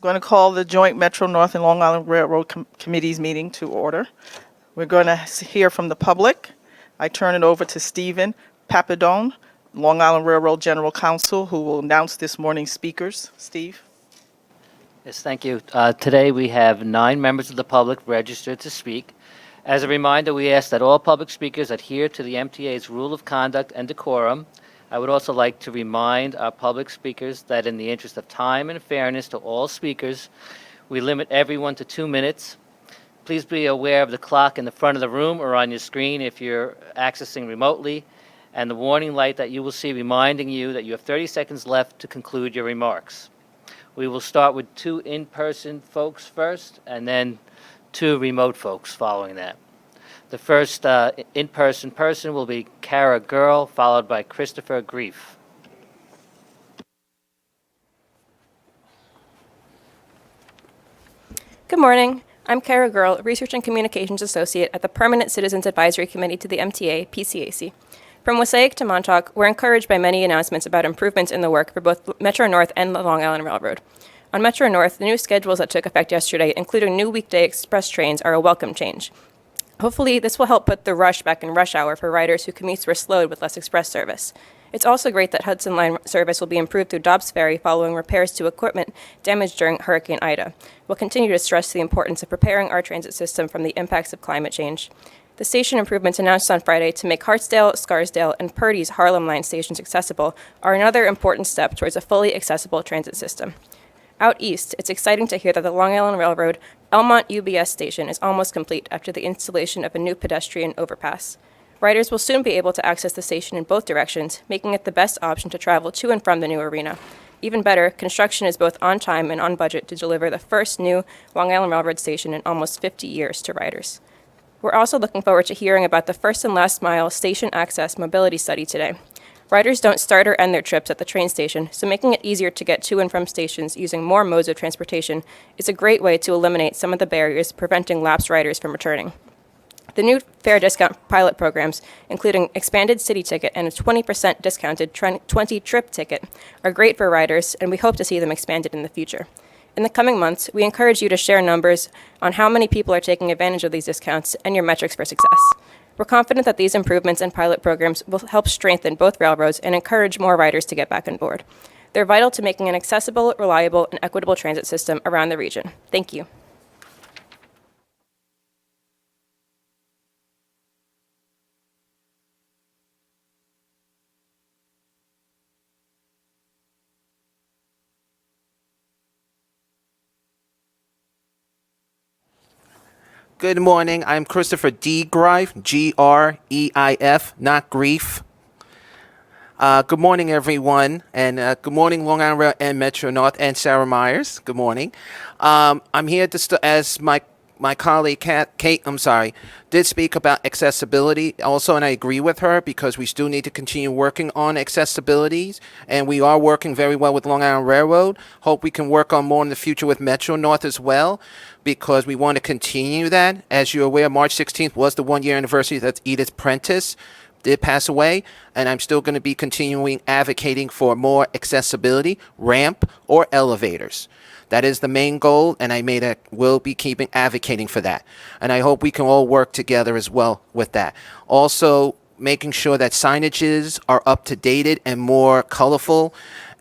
Going to call the joint Metro North and Long Island Railroad Committee's meeting to order. We're going to hear from the public. I turn it over to Stephen Papadone, Long Island Railroad General Counsel, who will announce this morning's speakers. Steve? Yes, thank you. Today we have 9 members of the public registered to speak. As a reminder, we ask that all public speakers adhere to the MTA's rule of conduct and decorum. I would also like to remind our public speakers that in the interest of time and fairness to all speakers, we limit everyone to 2 minutes. Please be aware of the clock in the front of the room or on your screen if you're accessing remotely, and the warning light that you will see reminding you that you have 30 seconds left to conclude your remarks. We will start with 2 in-person folks first, and then 2 remote folks following that. The first in-person person will be Kara Girl, followed by Christopher Grief. Good morning. I'm Kara Girl, Research and Communications Associate at the Permanent Citizens Advisory Committee to the MTA, PCAC. From Wassaic to Montauk, we're encouraged by many announcements about improvements in the work for both Metro North and the Long Island Railroad. On Metro North, the new schedules that took effect yesterday, including new weekday express trains, are a welcome change. Hopefully, this will help put the rush back in rush hour for riders whose commutes were slowed with less express service. It's also great that Hudson Line service will be improved through Dobbs Ferry following repairs to equipment damaged during Hurricane Ida. We'll continue to stress the importance of preparing our transit system from the impacts of climate change. The station improvements announced on Friday to make Hartsdale, Scarsdale, and Purdy's Harlem Line stations accessible are another important step towards a fully accessible transit system. Out east, it's exciting to hear that the Long Island Railroad Elmont UBS station is almost complete after the installation of a new pedestrian overpass. Riders will soon be able to access the station in both directions, making it the best option to travel to and from the new arena. Even better, construction is both on time and on budget to deliver the first new Long Island Railroad station in almost 50 years to riders. We're also looking forward to hearing about the first and last mile station access mobility study today. Riders don't start or end their trips at the train station, so making it easier to get to and from stations using more modes of transportation is a great way to eliminate some of the barriers preventing lapsed riders from returning. The new fare discount pilot programs, including expanded city ticket and a 20% discounted 20-trip ticket, are great for riders, and we hope to see them expanded in the future. In the coming months, we encourage you to share numbers on how many people are taking advantage of these discounts and your metrics for success. We're confident that these improvements and pilot programs will help strengthen both railroads and encourage more riders to get back on board. They're vital to making an accessible, reliable, and equitable transit system around the region. Thank you. Good morning. I'm Christopher D. Greif, Greif, not grief. Good morning, everyone, and good morning, Long Island Rail and Metro North, and Sarah Myers. Good morning. I'm here to as my colleague Kate, did speak about accessibility also, and I agree with her because we still need to continue working on accessibilities, and we are working very well with Long Island Railroad. Hope we can work on more in the future with Metro North as well, because we want to continue that. As you're aware, March 16th was the 1-year anniversary that Edith Prentice did pass away, and I'm still going to be continuing advocating for more accessibility, ramp, or elevators. That is the main goal, and will be keeping advocating for that. And I hope we can all work together as well with that. Also, making sure that signages are up to date and more colorful,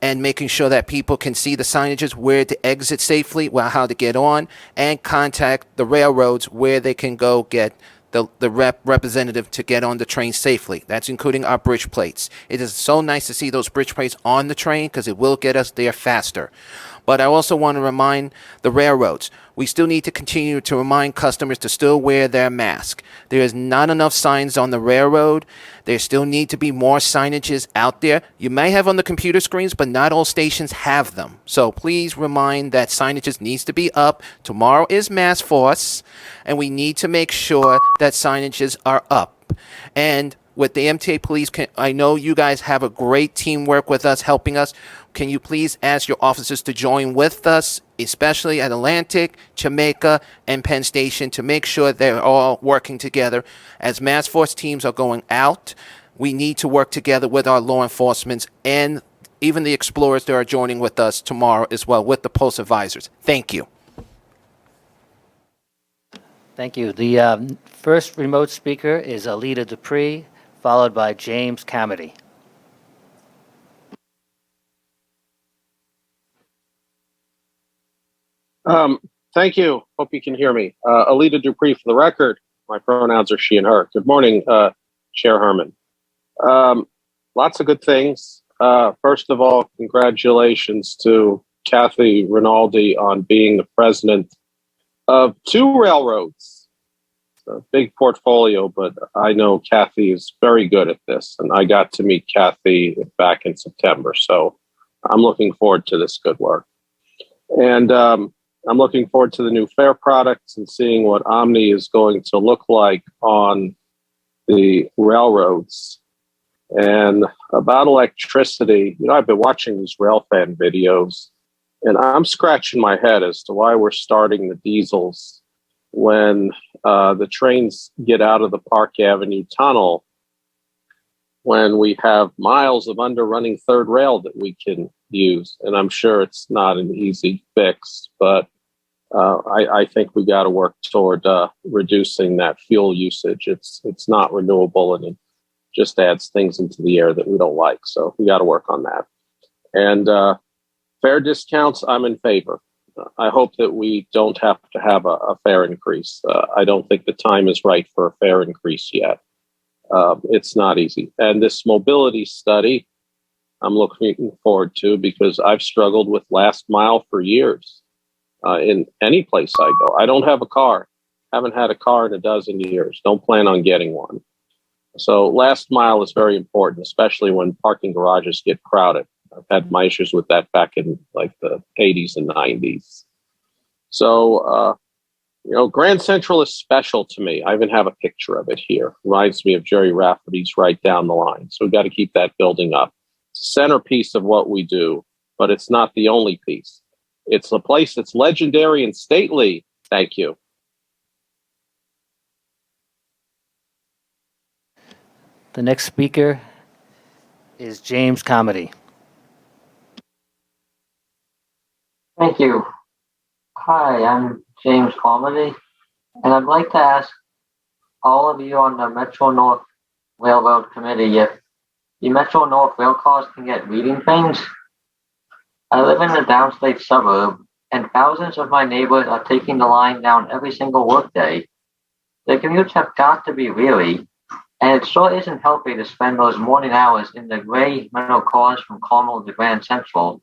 and making sure that people can see the signages, where to exit safely, how to get on, and contact the railroads where they can go get the representative to get on the train safely. That's including our bridge plates. It is so nice to see those bridge plates on the train because it will get us there faster. But I also want to remind the railroads, we still need to continue to remind customers to still wear their mask. There is not enough signs on the railroad. There still need to be more signages out there. You may have on the computer screens, but not all stations have them. So please remind that signages needs to be up. Tomorrow is Mask Force, and we need to make sure that signages are up. And with the Mta Police, I know you guys have a great teamwork with us, helping us. Can you please ask your officers to join with us, especially at Atlantic, Jamaica, and Penn Station, to make sure they're all working together. As Mask Force teams are going out, we need to work together with our law enforcement and even the explorers that are joining with us tomorrow as well with the Pulse Advisors. Thank you. Thank you. The first remote speaker is Alita Dupree, followed by James Camady. Thank you. Hope you can hear me. Alita Dupree for the record. My pronouns are she and her. Good morning, Chair Herman. Lots of good things. First of all, congratulations to Kathy Rinaldi on being the president of 2 railroads. It's a big portfolio, but I know Kathy is very good at this, and I got to meet Kathy back in September, so I'm looking forward to this good work. And I'm looking forward to the new fare products and seeing what Omni is going to look like on the railroads. And about electricity, I've been watching these railfan videos, and I'm scratching my head as to why we're starting the diesels when the trains get out of the Park Avenue tunnel, when we have miles of underrunning third rail that we can use. And I'm sure it's not an easy fix, but I think we got to work toward reducing that fuel usage. It's not renewable, and it just adds things into the air that we don't like. So we got to work on that. And fare discounts, I'm in favor. I hope that we don't have to have a fare increase. I don't think the time is right for a fare increase yet. It's not easy. And this mobility study, I'm looking forward to, because I've struggled with last mile for years. In any place I go, I don't have a car. Haven't had a car in a dozen years. Don't plan on getting one. So last mile is very important, especially when parking garages get crowded. I've had my issues with that back in like the 80s and 90s. So, Grand Central is special to me. I even have a picture of it here. Reminds me of Jerry Rafferty's Right Down the Line. So we've got to keep that building up. It's a centerpiece of what we do, but it's not the only piece. It's a place that's legendary and stately. Thank you. The next speaker is James Camady. Thank you. Hi, I'm James Comedy, and I'd like to ask all of you on the Metro North Railroad Committee if the Metro North rail cars can get reading things. I live in a downstate suburb, and thousands of my neighbors are taking the line down every single workday. The commutes have got to be weary, and it sure isn't healthy to spend those morning hours in the gray metal cars from Carmel to Grand Central.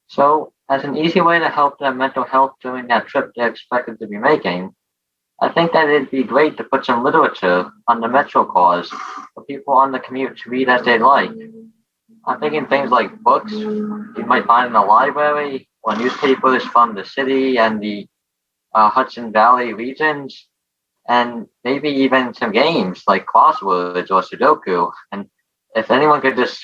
So, as an easy way to help their mental health during that trip they're expected to be making, I think that it'd be great to put some literature on the Metro cars for people on the commute to read as they like. I'm thinking things like books you might find in the library, or newspapers from the city and the Hudson Valley regions, and maybe even some games like crosswords or Sudoku. And if anyone could just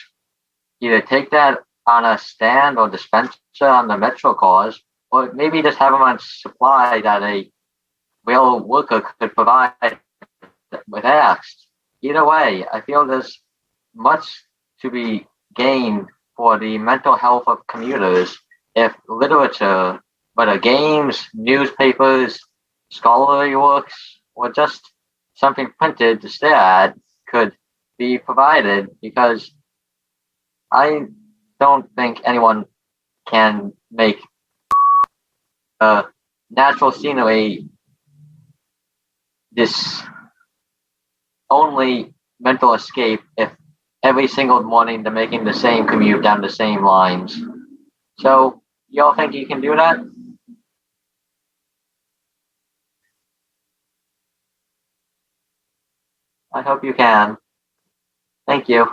either take that on a stand or dispenser on the Metro cars, or maybe just have them on supply that a rail worker could provide with asked. Either way, I feel there's much to be gained for the mental health of commuters if literature, whether games, newspapers, scholarly works, or just something printed to stare at, could be provided, because I don't think anyone can make natural scenery this only mental escape if every single morning they're making the same commute down the same lines. So, y'all think you can do that? I hope you can. Thank you.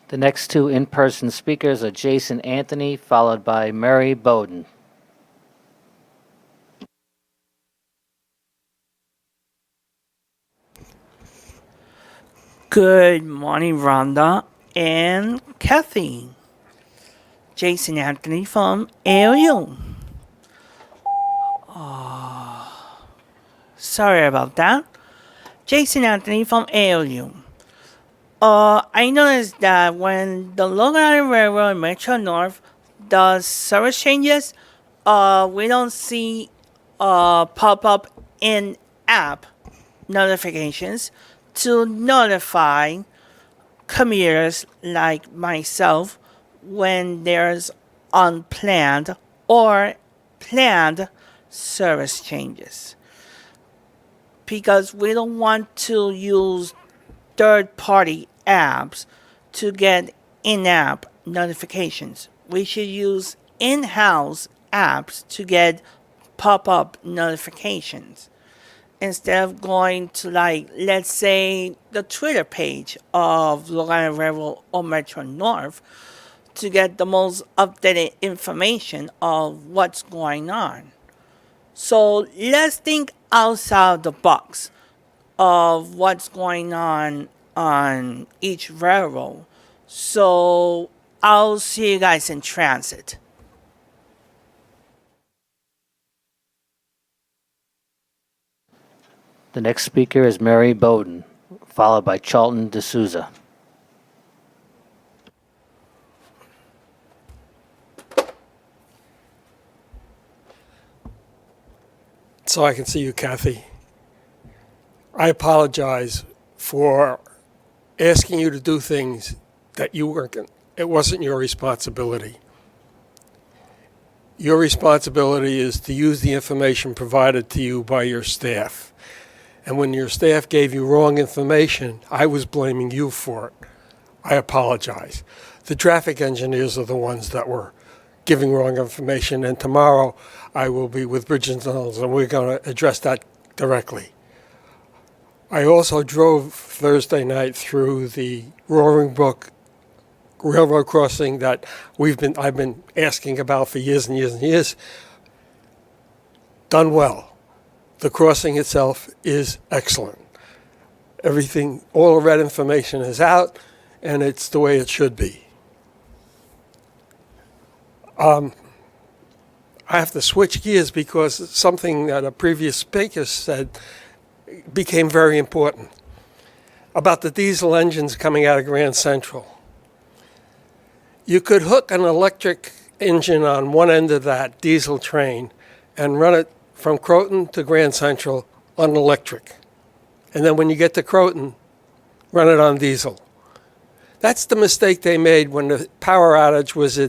The next 2 in-person speakers are Jason Anthony, followed by Mary Bowden. Good morning, Rhonda and Kathy. Jason Anthony from Ariel. Sorry about that. Jason Anthony from Ariel. I noticed that when the Long Island Railroad and Metro North does service changes, we don't see pop up in app notifications to notify commuters like myself when there's unplanned or planned service changes. Because we don't want to use third-party apps to get in-app notifications. We should use in-house apps to get pop-up notifications instead of going to, like, let's say the Twitter page of Long Island Railroad or Metro North to get the most updated information of what's going on. So let's think outside the box of what's going on each railroad. So I'll see you guys in transit. The next speaker is Mary Bowden, followed by Charlton De Souza. So I can see you, Kathy. I apologize for asking you to do things that you weren't. It wasn't your responsibility. Your responsibility is to use the information provided to you by your staff. And when your staff gave you wrong information, I was blaming you for it. I apologize. The traffic engineers are the ones that were giving wrong information, and tomorrow I will be with Bridges and Tunnels, and we're going to address that directly. I also drove Thursday night through the Roaring Brook railroad crossing that I've been asking about for years and years and years. Done well. The crossing itself is excellent. Everything, all the red information is out, and it's the way it should be. I have to switch gears because something that a previous speaker said became very important about the diesel engines coming out of Grand Central. You could hook an electric engine on one end of that diesel train and run it from Croton to Grand Central on electric. And then when you get to Croton, run it on diesel. That's the mistake they made when the power outage was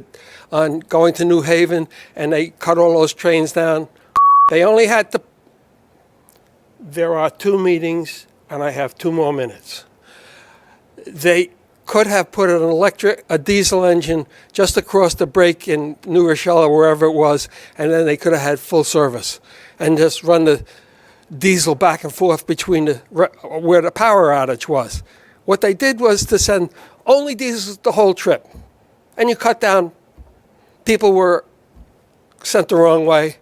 on going to New Haven and they cut all those trains down. They only had to. There are 2 meetings and I have 2 more minutes. They could have put a diesel engine just across the break in New Rochelle or wherever it was, and then they could have had full service and just run the diesel back and forth between where the power outage was. What they did was to send only diesels the whole trip, and you cut down. People were sent the wrong way.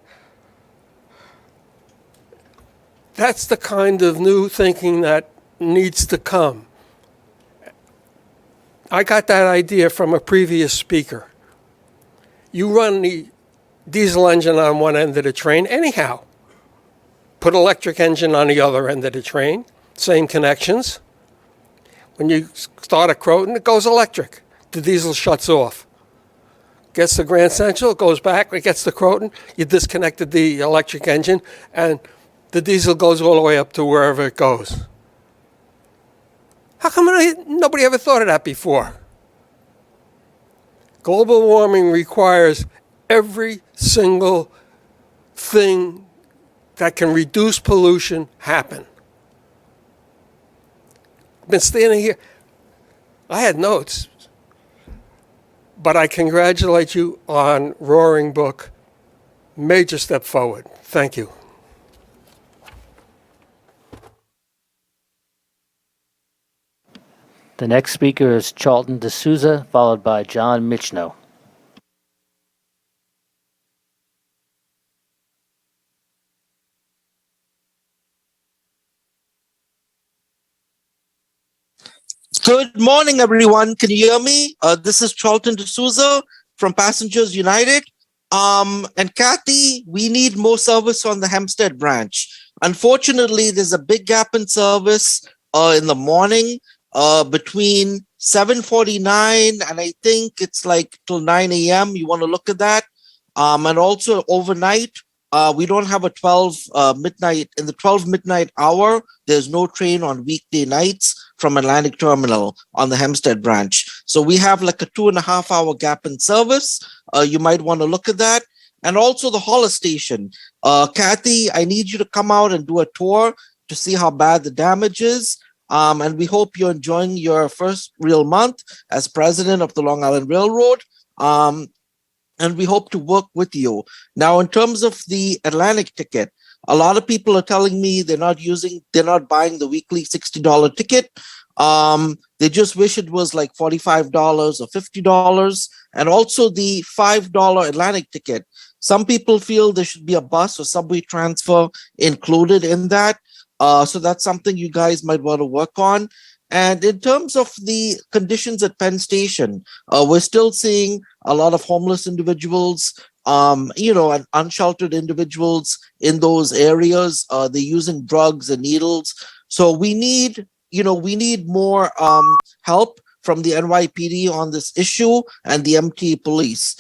That's the kind of new thinking that needs to come. I got that idea from a previous speaker. You run the diesel engine on one end of the train anyhow. Put electric engine on the other end of the train, same connections. When you start at Croton, it goes electric. The diesel shuts off. Gets to Grand Central, it goes back, it gets to Croton, you disconnected the electric engine, and the diesel goes all the way up to wherever it goes. How come nobody ever thought of that before? Global warming requires every single thing that can reduce pollution happen. I've been standing here. I had notes, but I congratulate you on Roaring Brook. Major step forward. Thank you. The next speaker is Charlton De Souza, followed by John Michno. Good morning, everyone. Can you hear me? This is Charlton De Souza from Passengers United. And Kathy, we need more service on the Hempstead branch. Unfortunately, there's a big gap in service in the morning. between 7:49 and I think it's like till 9 a.m. You want to look at that. And also overnight, we don't have a 12 midnight. In the 12 midnight hour, there's no train on weekday nights from Atlantic Terminal on the Hempstead branch. So we have like a 2.5 hour gap in service. You might want to look at that. And also the Hollis station. Kathy, I need you to come out and do a tour to see how bad the damage is. And we hope you're enjoying your first real month as president of the Long Island Railroad. And we hope to work with you. Now, in terms of the Atlantic ticket, a lot of people are telling me they're not buying the weekly $60 ticket. They just wish it was like $45 or $50. And also the $5 Atlantic ticket. Some people feel there should be a bus or subway transfer included in that. So that's something you guys might want to work on. And in terms of the conditions at Penn Station, we're still seeing a lot of homeless individuals, and unsheltered individuals in those areas. They're using drugs and needles. So we need more help from the NYPD on this issue and the Mta Police.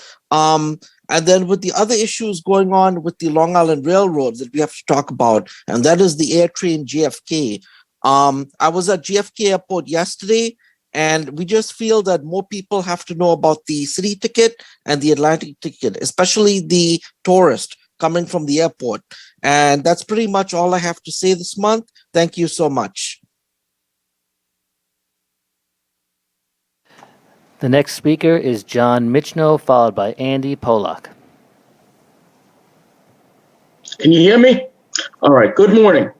And then with the other issues going on with the Long Island Railroad that we have to talk about, and that is the Air Train JFK. I was at JFK Airport yesterday, and we just feel that more people have to know about the city ticket and the Atlantic ticket, especially the tourist coming from the airport. And that's pretty much all I have to say this month. Thank you so much. The next speaker is John Michno, followed by Andy Polak. Can you hear me? All right, good morning.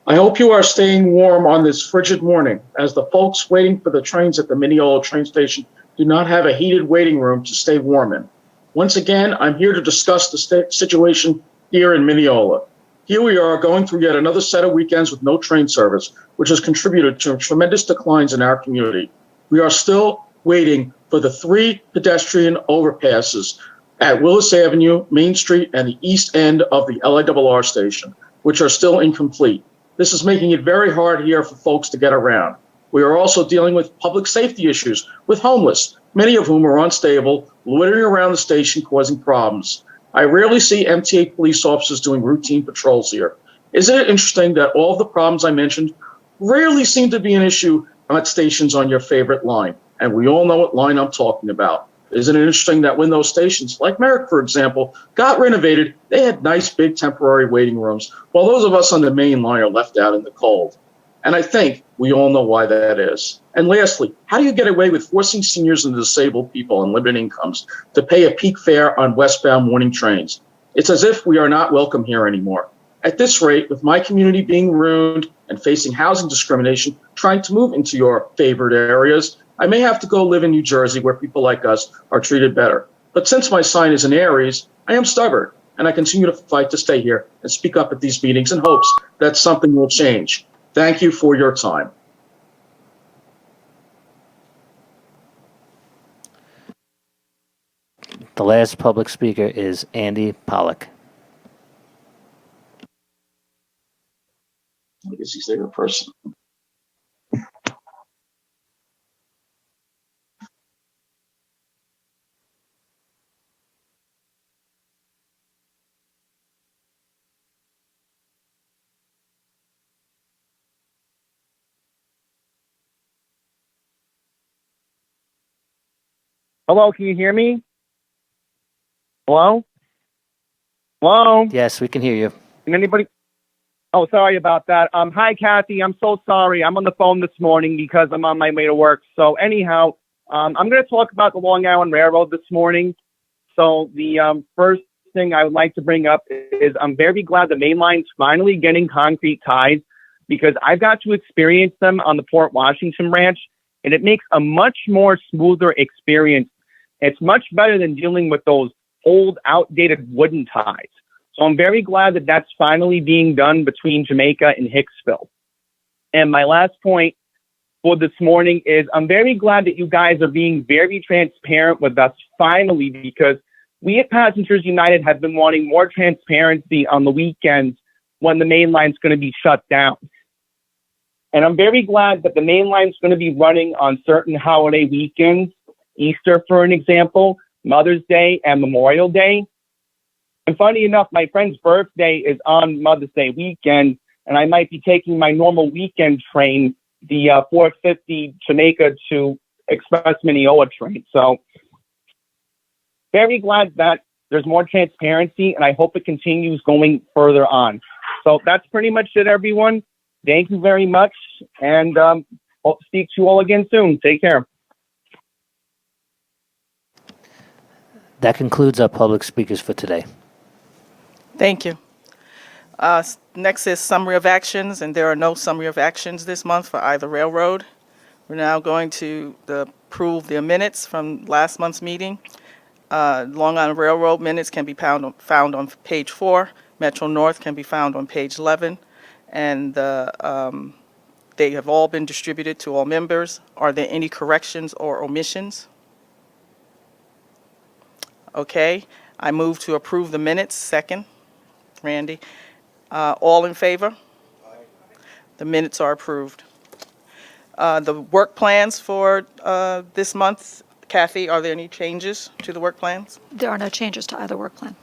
I hope you are staying warm on this frigid morning, as the folks waiting for the trains at the Mineola train station do not have a heated waiting room to stay warm in. Once again, I'm here to discuss the situation here in Mineola. Here we are going through yet another set of weekends with no train service, which has contributed to tremendous declines in our community. We are still waiting for the 3 pedestrian overpasses at Willis Avenue, Main Street, and the east end of the LIRR station, which are still incomplete. This is making it very hard here for folks to get around. We are also dealing with public safety issues with homeless, many of whom are unstable, loitering around the station causing problems. I rarely see MTA police officers doing routine patrols here. Isn't it interesting that all of the problems I mentioned rarely seem to be an issue at stations on your favorite line? And we all know what line I'm talking about. Isn't it interesting that when those stations, like Merrick, for example, got renovated, they had nice big temporary waiting rooms, while those of us on the main line are left out in the cold? And I think we all know why that is. And lastly, how do you get away with forcing seniors and disabled people on limited incomes to pay a peak fare on westbound morning trains? It's as if we are not welcome here anymore. At this rate, with my community being ruined and facing housing discrimination, trying to move into your favored areas, I may have to go live in New Jersey where people like us are treated better. But since my sign is in Aries, I am stubborn, and I continue to fight to stay here and speak up at these meetings in hopes that something will change. Thank you for your time. The last public speaker is Andy Polak. I guess he's there in person. Hello, can you hear me? Hello? Hello? Yes, we can hear you. Can anybody? Oh, sorry about that. Hi, Kathy. I'm so sorry. I'm on the phone this morning because I'm on my way to work. So anyhow, I'm going to talk about the Long Island Railroad this morning. So the first thing I would like to bring up is I'm very glad the main line's finally getting concrete ties, because I've got to experience them on the Port Washington branch, and it makes a much more smoother experience. It's much better than dealing with those old, outdated wooden ties. So I'm very glad that that's finally being done between Jamaica and Hicksville. And my last point for this morning is I'm very glad that you guys are being very transparent with us finally, because we at Passengers United have been wanting more transparency on the weekends when the main line's going to be shut down. And I'm very glad that the main line is going to be running on certain holiday weekends, Easter, for an example, Mother's Day, and Memorial Day. And funny enough, my friend's birthday is on Mother's Day weekend, and I might be taking my normal weekend train, the 450 Jamaica to Express Mineola train. So very glad that there's more transparency, and I hope it continues going further on. So that's pretty much it, everyone. Thank you very much, and hope to speak to you all again soon. Take care. That concludes our public speakers for today. Thank you. Next is summary of actions, and there are no summary of actions this month for either railroad. We're now going to approve the minutes from last month's meeting. Long Island Railroad minutes can be found on page 4. Metro North can be found on page 11. And they have all been distributed to all members. Are there any corrections or omissions? Okay, I move to approve the minutes. Second, Randy. All in favor? The minutes are approved. The work plans for this month, Kathy, are there any changes to the work plans? There are no changes to either work plan.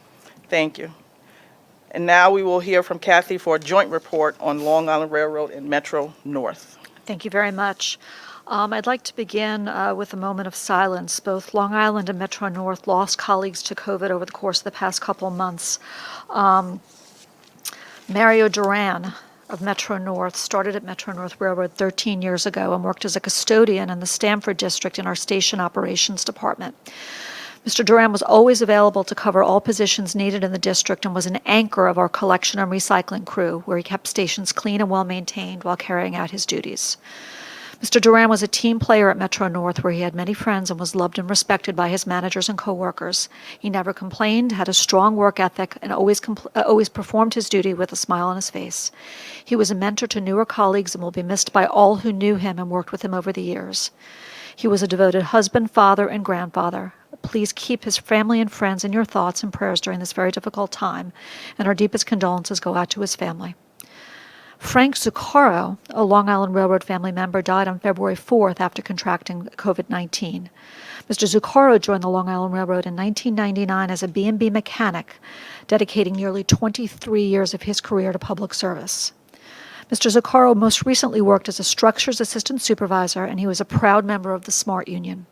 Thank you. And now we will hear from Kathy for a joint report on Long Island Railroad and Metro North. Thank you very much. I'd like to begin with a moment of silence. Both Long Island and Metro North lost colleagues to COVID over the course of the past couple of months. Mario Duran of Metro North started at Metro North Railroad 13 years ago and worked as a custodian in the Stamford district in our station operations department. Mr. Duran was always available to cover all positions needed in the district and was an anchor of our collection and recycling crew, where he kept stations clean and well maintained while carrying out his duties. Mr. Duran was a team player at Metro North, where he had many friends and was loved and respected by his managers and coworkers. He never complained, had a strong work ethic, and always performed his duty with a smile on his face. He was a mentor to newer colleagues and will be missed by all who knew him and worked with him over the years. He was a devoted husband, father, and grandfather. Please keep his family and friends in your thoughts and prayers during this very difficult time, and our deepest condolences go out to his family. Frank Zuccaro, a Long Island Railroad family member, died on February 4th after contracting COVID-19. Mr. Zuccaro joined the Long Island Railroad in 1999 as a B&B mechanic, dedicating nearly 23 years of his career to public service. Mr. Zuccaro most recently worked as a structures assistant supervisor, and he was a proud member of the SMART union.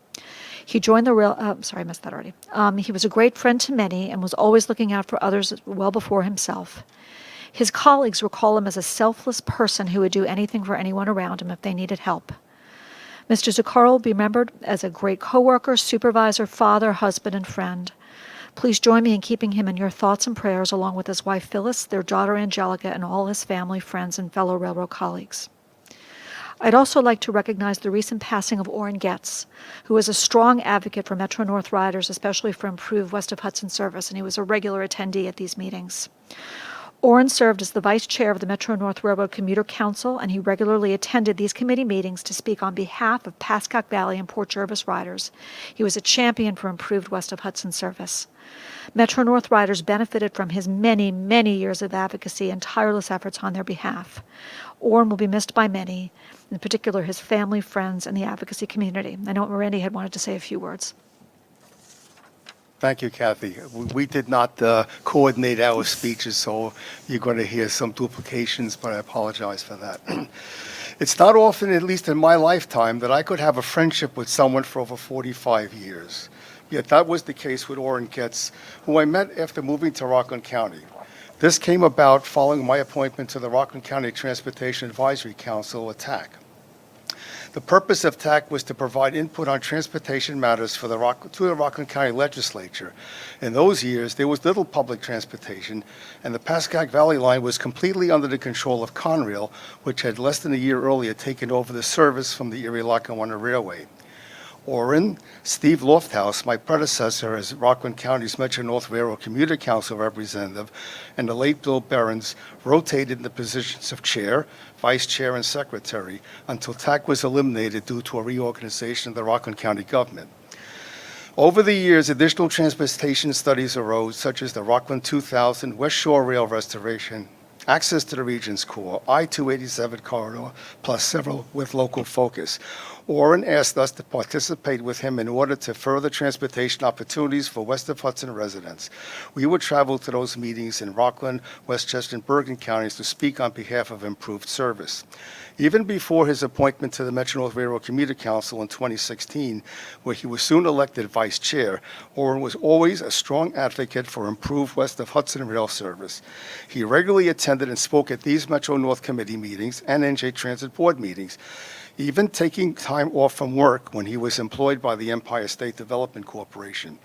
He joined the sorry, I missed that already. He was a great friend to many and was always looking out for others well before himself. His colleagues recall him as a selfless person who would do anything for anyone around him if they needed help. Mr. Zuccaro will be remembered as a great coworker, supervisor, father, husband, and friend. Please join me in keeping him in your thoughts and prayers, along with his wife Phyllis, their daughter Angelica, and all his family, friends, and fellow railroad colleagues. I'd also like to recognize the recent passing of Orrin Getz, who was a strong advocate for Metro North riders, especially for improved west of Hudson service, and he was a regular attendee at these meetings. Orrin served as the vice chair of the Metro North Railroad Commuter Council, and he regularly attended these committee meetings to speak on behalf of Pascack Valley and Port Jervis riders. He was a champion for improved west of Hudson service. Metro North riders benefited from his many, many years of advocacy and tireless efforts on their behalf. Orrin will be missed by many, in particular his family, friends, and the advocacy community. I know Randy had wanted to say a few words. Thank you, Kathy. We did not coordinate our speeches, so you're going to hear some duplications, but I apologize for that. It's not often, at least in my lifetime, that I could have a friendship with someone for over 45 years. Yet that was the case with Orrin Getz, who I met after moving to Rockland County. This came about following my appointment to the Rockland County Transportation Advisory Council, or TAC. The purpose of TAC was to provide input on transportation matters to the Rockland County Legislature. In those years, there was little public transportation, and the Pascack Valley line was completely under the control of Conrail, which had less than a year earlier taken over the service from the Erie-Lackawanna Railway. Orrin, Steve Lofthouse, my predecessor as Rockland County's Metro North Railroad Commuter Council representative, and the late Bill Behrens rotated in the positions of chair, vice chair, and secretary until TAC was eliminated due to a reorganization of the Rockland County government. Over the years, additional transportation studies arose, such as the Rockland 2000, West Shore Rail Restoration, access to the region's core, I-287 corridor, plus several with local focus. Orrin asked us to participate with him in order to further transportation opportunities for West of Hudson residents. We would travel to those meetings in Rockland, Westchester, and Bergen counties to speak on behalf of improved service. Even before his appointment to the Metro-North Railroad Commuter Council in 2016, where he was soon elected vice chair, Orrin was always a strong advocate for improved West of Hudson rail service. He regularly attended and spoke at these Metro-North Committee meetings and NJ Transit Board meetings, even taking time off from work when he was employed by the Empire State Development Corporation.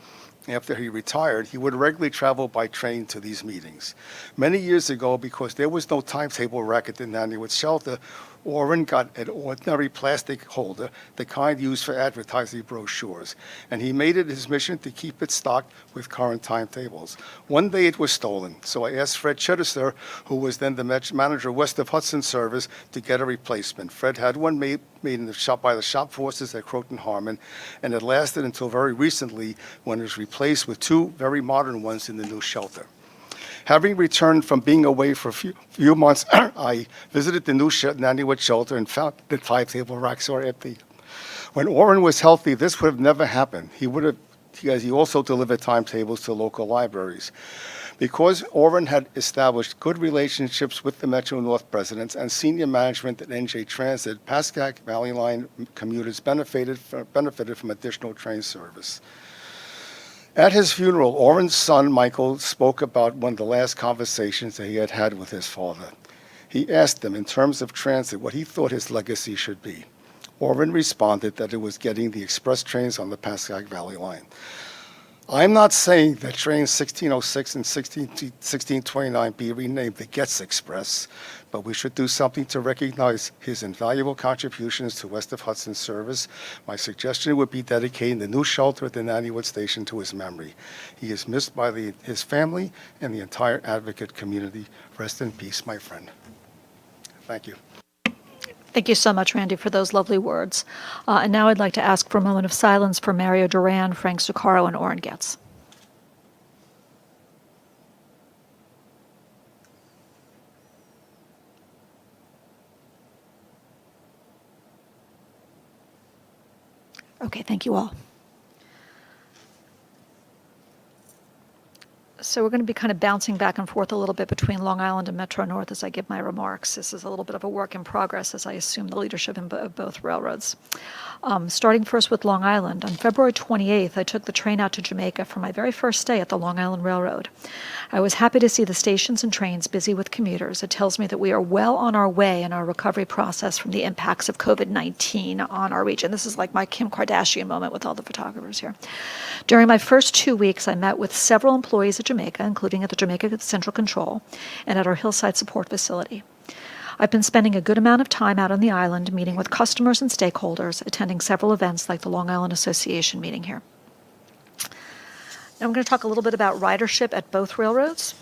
After he retired, he would regularly travel by train to these meetings. Many years ago, because there was no timetable rack at the Nanuet shelter, Orrin got an ordinary plastic holder, the kind used for advertising brochures, and he made it his mission to keep it stocked with current timetables. One day it was stolen, so I asked Fred Chittister, who was then the manager West of Hudson service, to get a replacement. Fred had one made in the shop by the shop forces at Croton Harmon, and it lasted until very recently when it was replaced with two very modern ones in the new shelter. Having returned from being away for a few months, I visited the new Nanuet shelter and found the timetable racks are empty. When Orrin was healthy, this would have never happened. He also delivered timetables to local libraries. Because Orrin had established good relationships with the Metro-North presidents and senior management at NJ Transit, Pascack Valley Line commuters benefited from additional train service. At his funeral, Orrin's son, Michael, spoke about one of the last conversations that he had had with his father. He asked him, in terms of transit, what he thought his legacy should be. Orrin responded that it was getting the express trains on the Pascack Valley Line. I'm not saying that trains 1606 and 1629 be renamed the Getz Express, but we should do something to recognize his invaluable contributions to West of Hudson service. My suggestion would be dedicating the new shelter at the Nanuet station to his memory. He is missed by his family and the entire advocate community. Rest in peace, my friend. Thank you. Thank you so much, Randy, for those lovely words. And now I'd like to ask for a moment of silence for Mario Duran, Frank Zuccaro, and Orrin Getz. Okay, thank you all. So we're going to be kind of bouncing back and forth a little bit between Long Island and Metro-North as I give my remarks. This is a little bit of a work in progress as I assume the leadership of both railroads. Starting first with Long Island, on February 28th, I took the train out to Jamaica for my very first day at the Long Island Railroad. I was happy to see the stations and trains busy with commuters. It tells me that we are well on our way in our recovery process from the impacts of COVID-19 on our region. This is like my Kim Kardashian moment with all the photographers here. During my first 2 weeks, I met with several employees at Jamaica, including at the Jamaica Central Control and at our Hillside Support Facility. I've been spending a good amount of time out on the island, meeting with customers and stakeholders, attending several events like the Long Island Association meeting here. Now I'm going to talk a little bit about ridership at both railroads.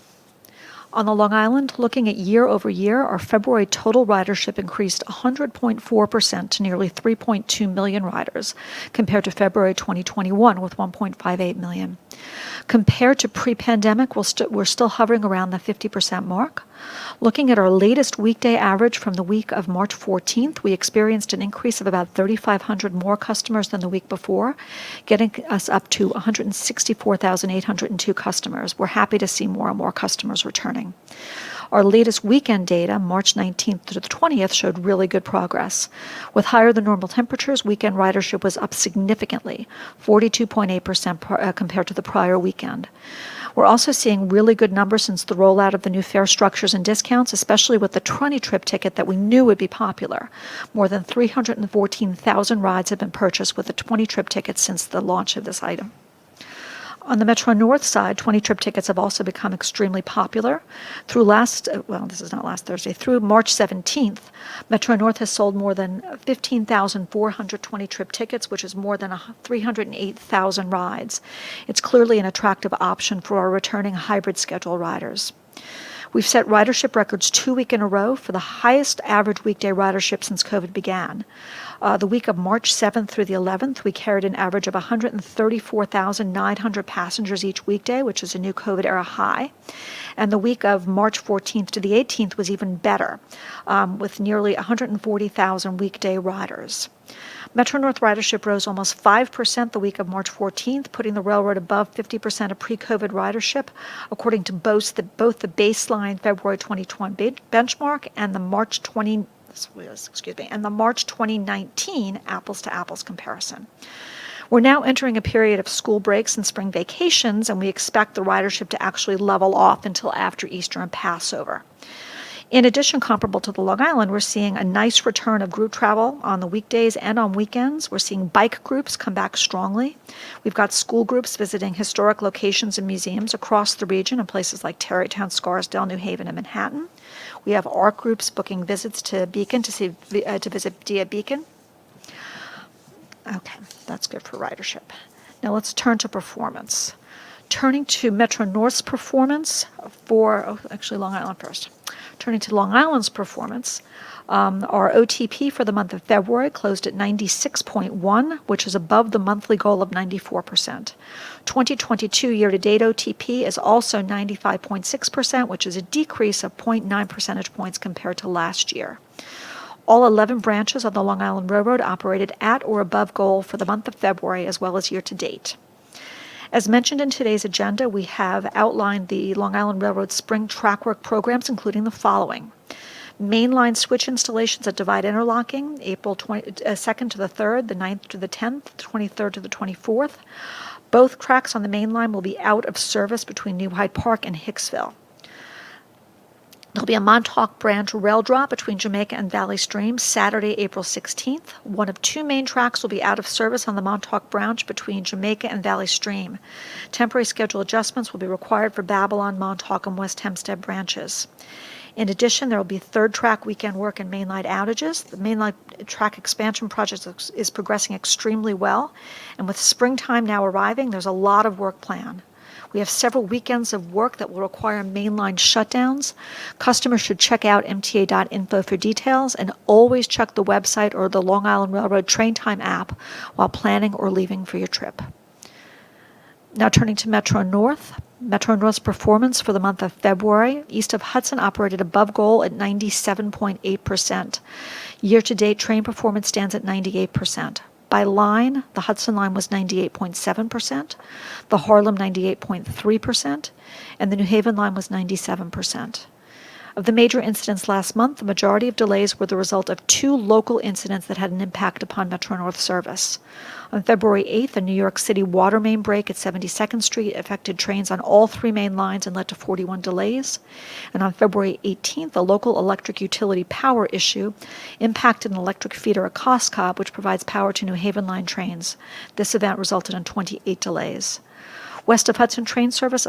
On the Long Island, looking at year over year, our February total ridership increased 100.4% to nearly 3.2 million riders, compared to February 2021 with 1.58 million. Compared to pre-pandemic, we're still hovering around the 50% mark. Looking at our latest weekday average from the week of March 14th, we experienced an increase of about 3,500 more customers than the week before, getting us up to 164,802 customers. We're happy to see more and more customers returning. Our latest weekend data, March 19th to the 20th, showed really good progress. With higher than normal temperatures, weekend ridership was up significantly, 42.8% compared to the prior weekend. We're also seeing really good numbers since the rollout of the new fare structures and discounts, especially with the 20-trip ticket that we knew would be popular. More than 314,000 rides have been purchased with the 20-trip ticket since the launch of this item. On the Metro-North side, 20-trip tickets have also become extremely popular. Through Through March 17th, Metro-North has sold more than 15,400 20-trip tickets, which is more than 308,000 rides. It's clearly an attractive option for our returning hybrid schedule riders. We've set ridership records 2 weeks in a row for the highest average weekday ridership since COVID began. The week of March 7th through the 11th, we carried an average of 134,900 passengers each weekday, which is a new COVID-era high. And the week of March 14th to the 18th was even better, with nearly 140,000 weekday riders. Metro North ridership rose almost 5% the week of March 14th, putting the railroad above 50% of pre-COVID ridership, according to both the baseline February 2020 benchmark and the March 2019 apples-to-apples comparison. We're now entering a period of school breaks and spring vacations, and we expect the ridership to actually level off until after Easter and Passover. In addition, comparable to the Long Island, we're seeing a nice return of group travel on the weekdays and on weekends. We're seeing bike groups come back strongly. We've got school groups visiting historic locations and museums across the region in places like Tarrytown, Scarsdale, New Haven, and Manhattan. We have art groups booking visits to Beacon to visit Dia Beacon. Okay, that's good for ridership. Now let's turn to performance. Turning to Metro North's performance Long Island first. Turning to Long Island's performance, our OTP for the month of February closed at 96.1, which is above the monthly goal of 94%. 2022 year-to-date OTP is also 95.6%, which is a decrease of 0.9 percentage points compared to last year. All 11 branches of the Long Island Railroad operated at or above goal for the month of February as well as year-to-date. As mentioned in today's agenda, we have outlined the Long Island Railroad spring track work programs, including the following. Mainline switch installations at Divide Interlocking, April 2nd to the 3rd, the 9th to the 10th, the 23rd to the 24th. Both tracks on the main line will be out of service between New Hyde Park and Hicksville. There'll be a Montauk branch rail drop between Jamaica and Valley Stream Saturday, April 16th. One of two main tracks will be out of service on the Montauk branch between Jamaica and Valley Stream. Temporary schedule adjustments will be required for Babylon, Montauk, and West Hempstead branches. In addition, there will be third track weekend work and mainline outages. The mainline track expansion project is progressing extremely well, and with springtime now arriving, there's a lot of work planned. We have several weekends of work that will require mainline shutdowns. Customers should check out mta.info for details and always check the website or the Long Island Railroad Train Time app while planning or leaving for your trip. Now turning to Metro North. Metro North's performance for the month of February, east of Hudson operated above goal at 97.8%. Year-to-date train performance stands at 98%. By line, the Hudson line was 98.7%, the Harlem 98.3%, and the New Haven line was 97%. Of the major incidents last month, the majority of delays were the result of two local incidents that had an impact upon Metro North service. On February 8th, a New York City water main break at 72nd Street affected trains on all three main lines and led to 41 delays. And on February 18th, a local electric utility power issue impacted an electric feeder at Coscob, which provides power to New Haven line trains. This event resulted in 28 delays. West of Hudson train service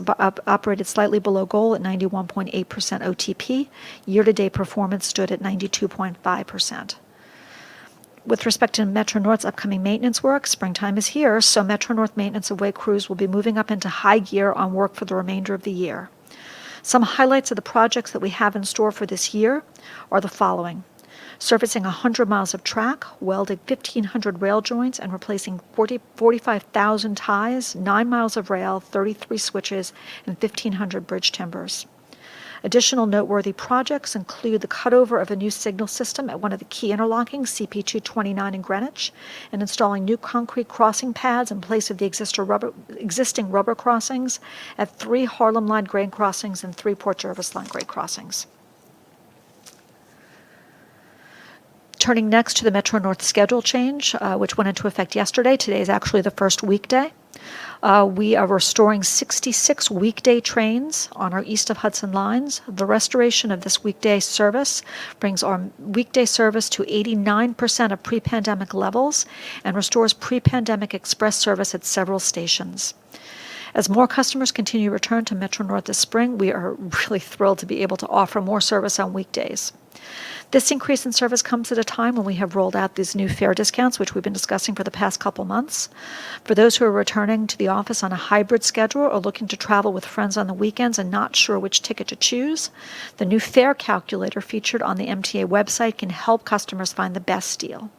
operated slightly below goal at 91.8% OTP. Year-to-date performance stood at 92.5%. With respect to Metro North's upcoming maintenance work, springtime is here, so Metro North maintenance of way crews will be moving up into high gear on work for the remainder of the year. Some highlights of the projects that we have in store for this year are the following. Servicing 100 miles of track, welding 1,500 rail joints, and replacing 45,000 ties, 9 miles of rail, 33 switches, and 1,500 bridge timbers. Additional noteworthy projects include the cutover of a new signal system at one of the key interlockings, CP229 in Greenwich, and installing new concrete crossing pads in place of the existing rubber crossings at 3 Harlem Line grade crossings and 3 Port Jervis Line grade crossings. Turning next to the Metro North schedule change, which went into effect yesterday. Today is actually the first weekday. We are restoring 66 weekday trains on our east of Hudson lines. The restoration of this weekday service brings our weekday service to 89% of pre-pandemic levels and restores pre-pandemic express service at several stations. As more customers continue to return to Metro North this spring, we are really thrilled to be able to offer more service on weekdays. This increase in service comes at a time when we have rolled out these new fare discounts, which we've been discussing for the past couple months. For those who are returning to the office on a hybrid schedule or looking to travel with friends on the weekends and not sure which ticket to choose, the new fare calculator featured on the MTA website can help customers find the best deal.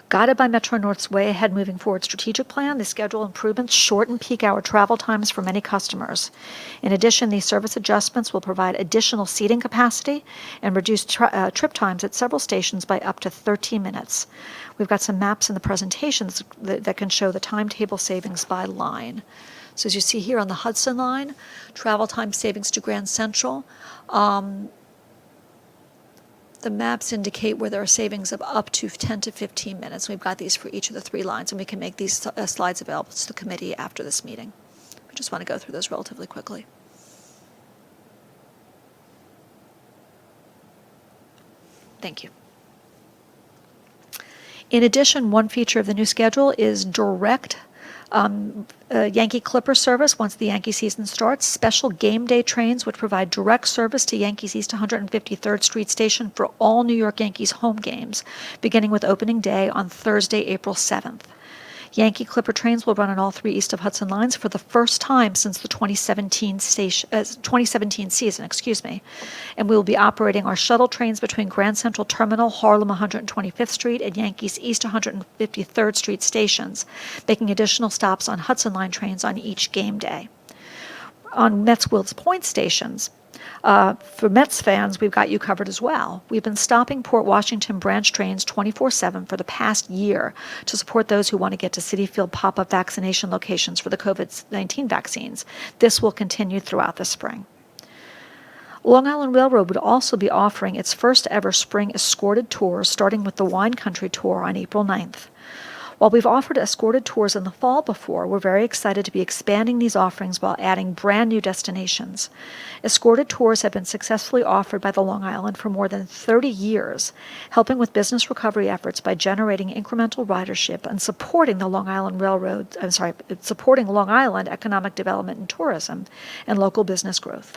Guided by Metro North's Way Ahead Moving Forward strategic plan, the schedule improvements shorten peak hour travel times for many customers. In addition, these service adjustments will provide additional seating capacity and reduce trip times at several stations by up to 13 minutes. We've got some maps in the presentations that can show the timetable savings by line. So as you see here on the Hudson line, travel time savings to Grand Central. The maps indicate where there are savings of up to 10 to 15 minutes. We've got these for each of the 3 lines, and we can make these slides available to the committee after this meeting. We just want to go through those relatively quickly. Thank you. In addition, one feature of the new schedule is direct Yankee Clipper service once the Yankee season starts, special game day trains which provide direct service to Yankees East 153rd Street Station for all New York Yankees home games, beginning with opening day on Thursday, April 7th. Yankee Clipper trains will run on all 3 east of Hudson lines for the first time since the 2017 season, and we will be operating our shuttle trains between Grand Central Terminal, Harlem 125th Street, and Yankees East 153rd Street stations, making additional stops on Hudson Line trains on each game day. On Mets Wills Point stations, for Mets fans, we've got you covered as well. We've been stopping Port Washington branch trains 24/7 for the past year to support those who want to get to Citi Field pop-up vaccination locations for the COVID-19 vaccines. This will continue throughout the spring. Long Island Railroad would also be offering its first ever spring escorted tours, starting with the Wine Country Tour on April 9th. While we've offered escorted tours in the fall before, we're very excited to be expanding these offerings while adding brand new destinations. Escorted tours have been successfully offered by the Long Island for more than 30 years, helping with business recovery efforts by generating incremental ridership and supporting the Long Island supporting Long Island economic development and tourism and local business growth.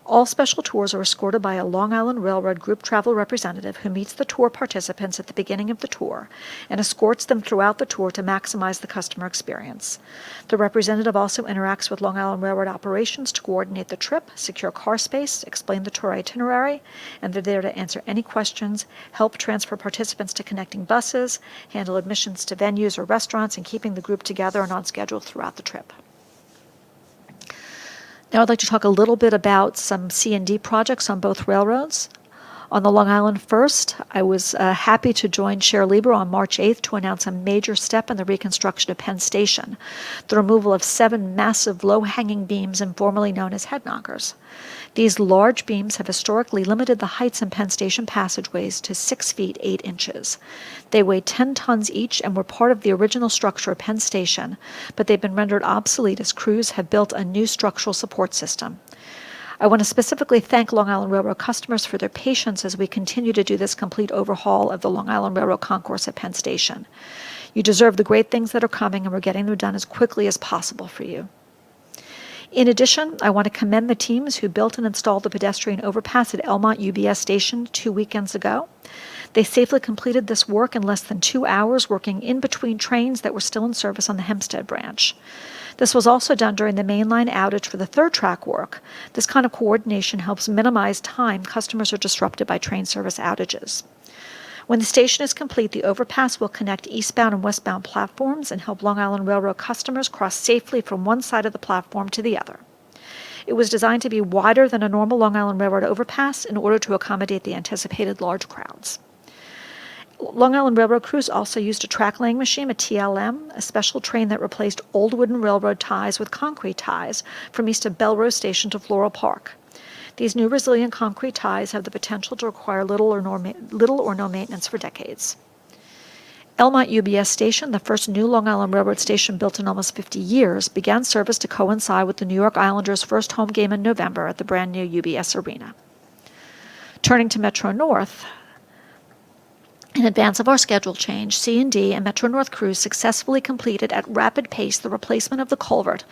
All special tours are escorted by a Long Island Railroad group travel representative who meets the tour participants at the beginning of the tour and escorts them throughout the tour to maximize the customer experience. The representative also interacts with Long Island Railroad operations to coordinate the trip, secure car space, explain the tour itinerary, and they're there to answer any questions, help transfer participants to connecting buses, handle admissions to venues or restaurants, and keeping the group together and on schedule throughout the trip. Now I'd like to talk a little bit about some C&D projects on both railroads. On the Long Island First, I was happy to join Chair Lieber on March 8th to announce a major step in the reconstruction of Penn Station, the removal of 7 massive low-hanging beams informally known as head knockers. These large beams have historically limited the heights in Penn Station passageways to 6 feet 8 inches. They weigh 10 tons each and were part of the original structure of Penn Station, but they've been rendered obsolete as crews have built a new structural support system. I want to specifically thank Long Island Railroad customers for their patience as we continue to do this complete overhaul of the Long Island Railroad concourse at Penn Station. You deserve the great things that are coming, and we're getting them done as quickly as possible for you. In addition, I want to commend the teams who built and installed the pedestrian overpass at Elmont UBS Station 2 weekends ago. They safely completed this work in less than 2 hours, working in between trains that were still in service on the Hempstead branch. This was also done during the mainline outage for the third track work. This kind of coordination helps minimize time customers are disrupted by train service outages. When the station is complete, the overpass will connect eastbound and westbound platforms and help Long Island Railroad customers cross safely from one side of the platform to the other. It was designed to be wider than a normal Long Island Railroad overpass in order to accommodate the anticipated large crowds. Long Island Railroad crews also used a track laying machine, a TLM, a special train that replaced old wooden railroad ties with concrete ties from east of Belrose Station to Floral Park. These new resilient concrete ties have the potential to require little or no maintenance for decades. Elmont UBS Station, the first new Long Island Railroad station built in almost 50 years, began service to coincide with the New York Islanders' first home game in November at the brand new UBS Arena. Turning to Metro North, in advance of our schedule change, C&D and Metro North crews successfully completed at rapid pace the replacement of the culvert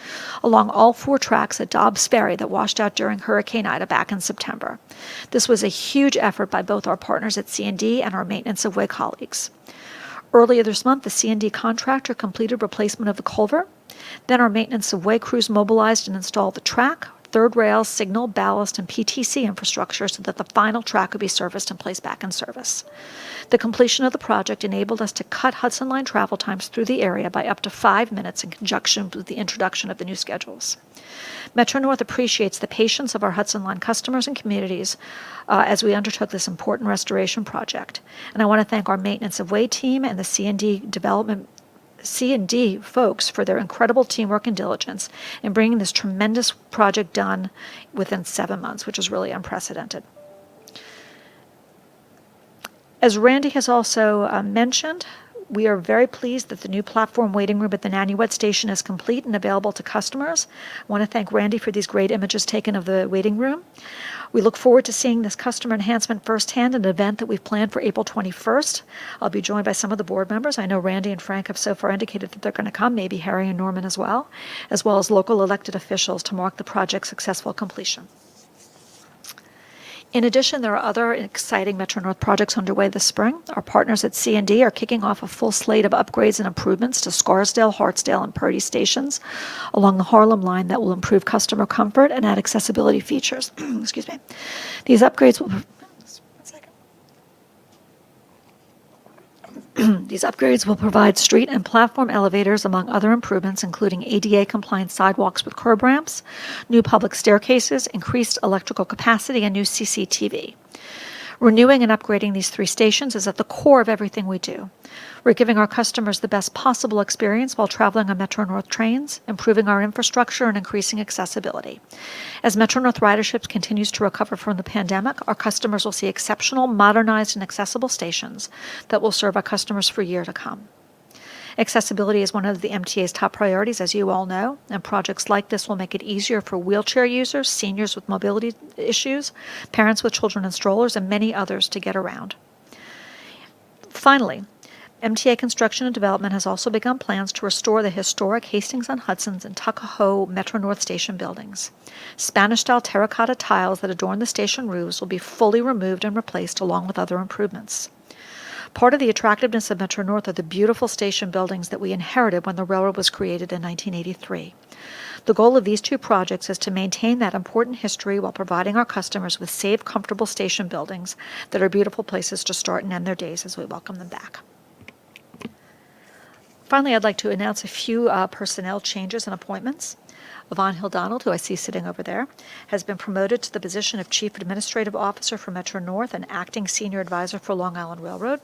along all 4 tracks at Dobbs Ferry that washed out during Hurricane Ida back in September. This was a huge effort by both our partners at C&D and our Maintenance of Way colleagues. Earlier this month, the C&D contractor completed replacement of the culvert. Then our Maintenance of Way crews mobilized and installed the track, third rail, signal, ballast, and PTC infrastructure so that the final track could be serviced and placed back in service. The completion of the project enabled us to cut Hudson Line travel times through the area by up to 5 minutes in conjunction with the introduction of the new schedules. Metro North appreciates the patience of our Hudson Line customers and communities as we undertook this important restoration project. And I want to thank our Maintenance of Way team and the C&D folks for their incredible teamwork and diligence in bringing this tremendous project done within 7 months, which is really unprecedented. As Randy has also mentioned, we are very pleased that the new platform waiting room at the Nanuet station is complete and available to customers. I want to thank Randy for these great images taken of the waiting room. We look forward to seeing this customer enhancement firsthand at an event that we've planned for April 21st. I'll be joined by some of the board members. I know Randy and Frank have so far indicated that they're going to come, maybe Harry and Norman as well as local elected officials to mark the project's successful completion. In addition, there are other exciting Metro North projects underway this spring. Our partners at C&D are kicking off a full slate of upgrades and improvements to Scarsdale, Hartsdale, and Purdy stations along the Harlem line that will improve customer comfort and add accessibility features. Excuse me. These upgrades will These upgrades will provide street and platform elevators, among other improvements, including ADA-compliant sidewalks with curb ramps, new public staircases, increased electrical capacity, and new CCTV. Renewing and upgrading these 3 stations is at the core of everything we do. We're giving our customers the best possible experience while traveling on Metro North trains, improving our infrastructure, and increasing accessibility. As Metro North ridership continues to recover from the pandemic, our customers will see exceptional, modernized, and accessible stations that will serve our customers for years to come. Accessibility is one of the MTA's top priorities, as you all know, and projects like this will make it easier for wheelchair users, seniors with mobility issues, parents with children in strollers, and many others to get around. Finally, MTA Construction and Development has also begun plans to restore the historic Hastings-on-Hudson and Tuckahoe Metro North Station buildings. Spanish-style terracotta tiles that adorn the station roofs will be fully removed and replaced along with other improvements. Part of the attractiveness of Metro North are the beautiful station buildings that we inherited when the railroad was created in 1983. The goal of these 2 projects is to maintain that important history while providing our customers with safe, comfortable station buildings that are beautiful places to start and end their days as we welcome them back. Finally, I'd like to announce a few personnel changes and appointments. Yvonne Hill-Donald, who I see sitting over there, has been promoted to the position of Chief Administrative Officer for Metro North and Acting Senior Advisor for Long Island Railroad.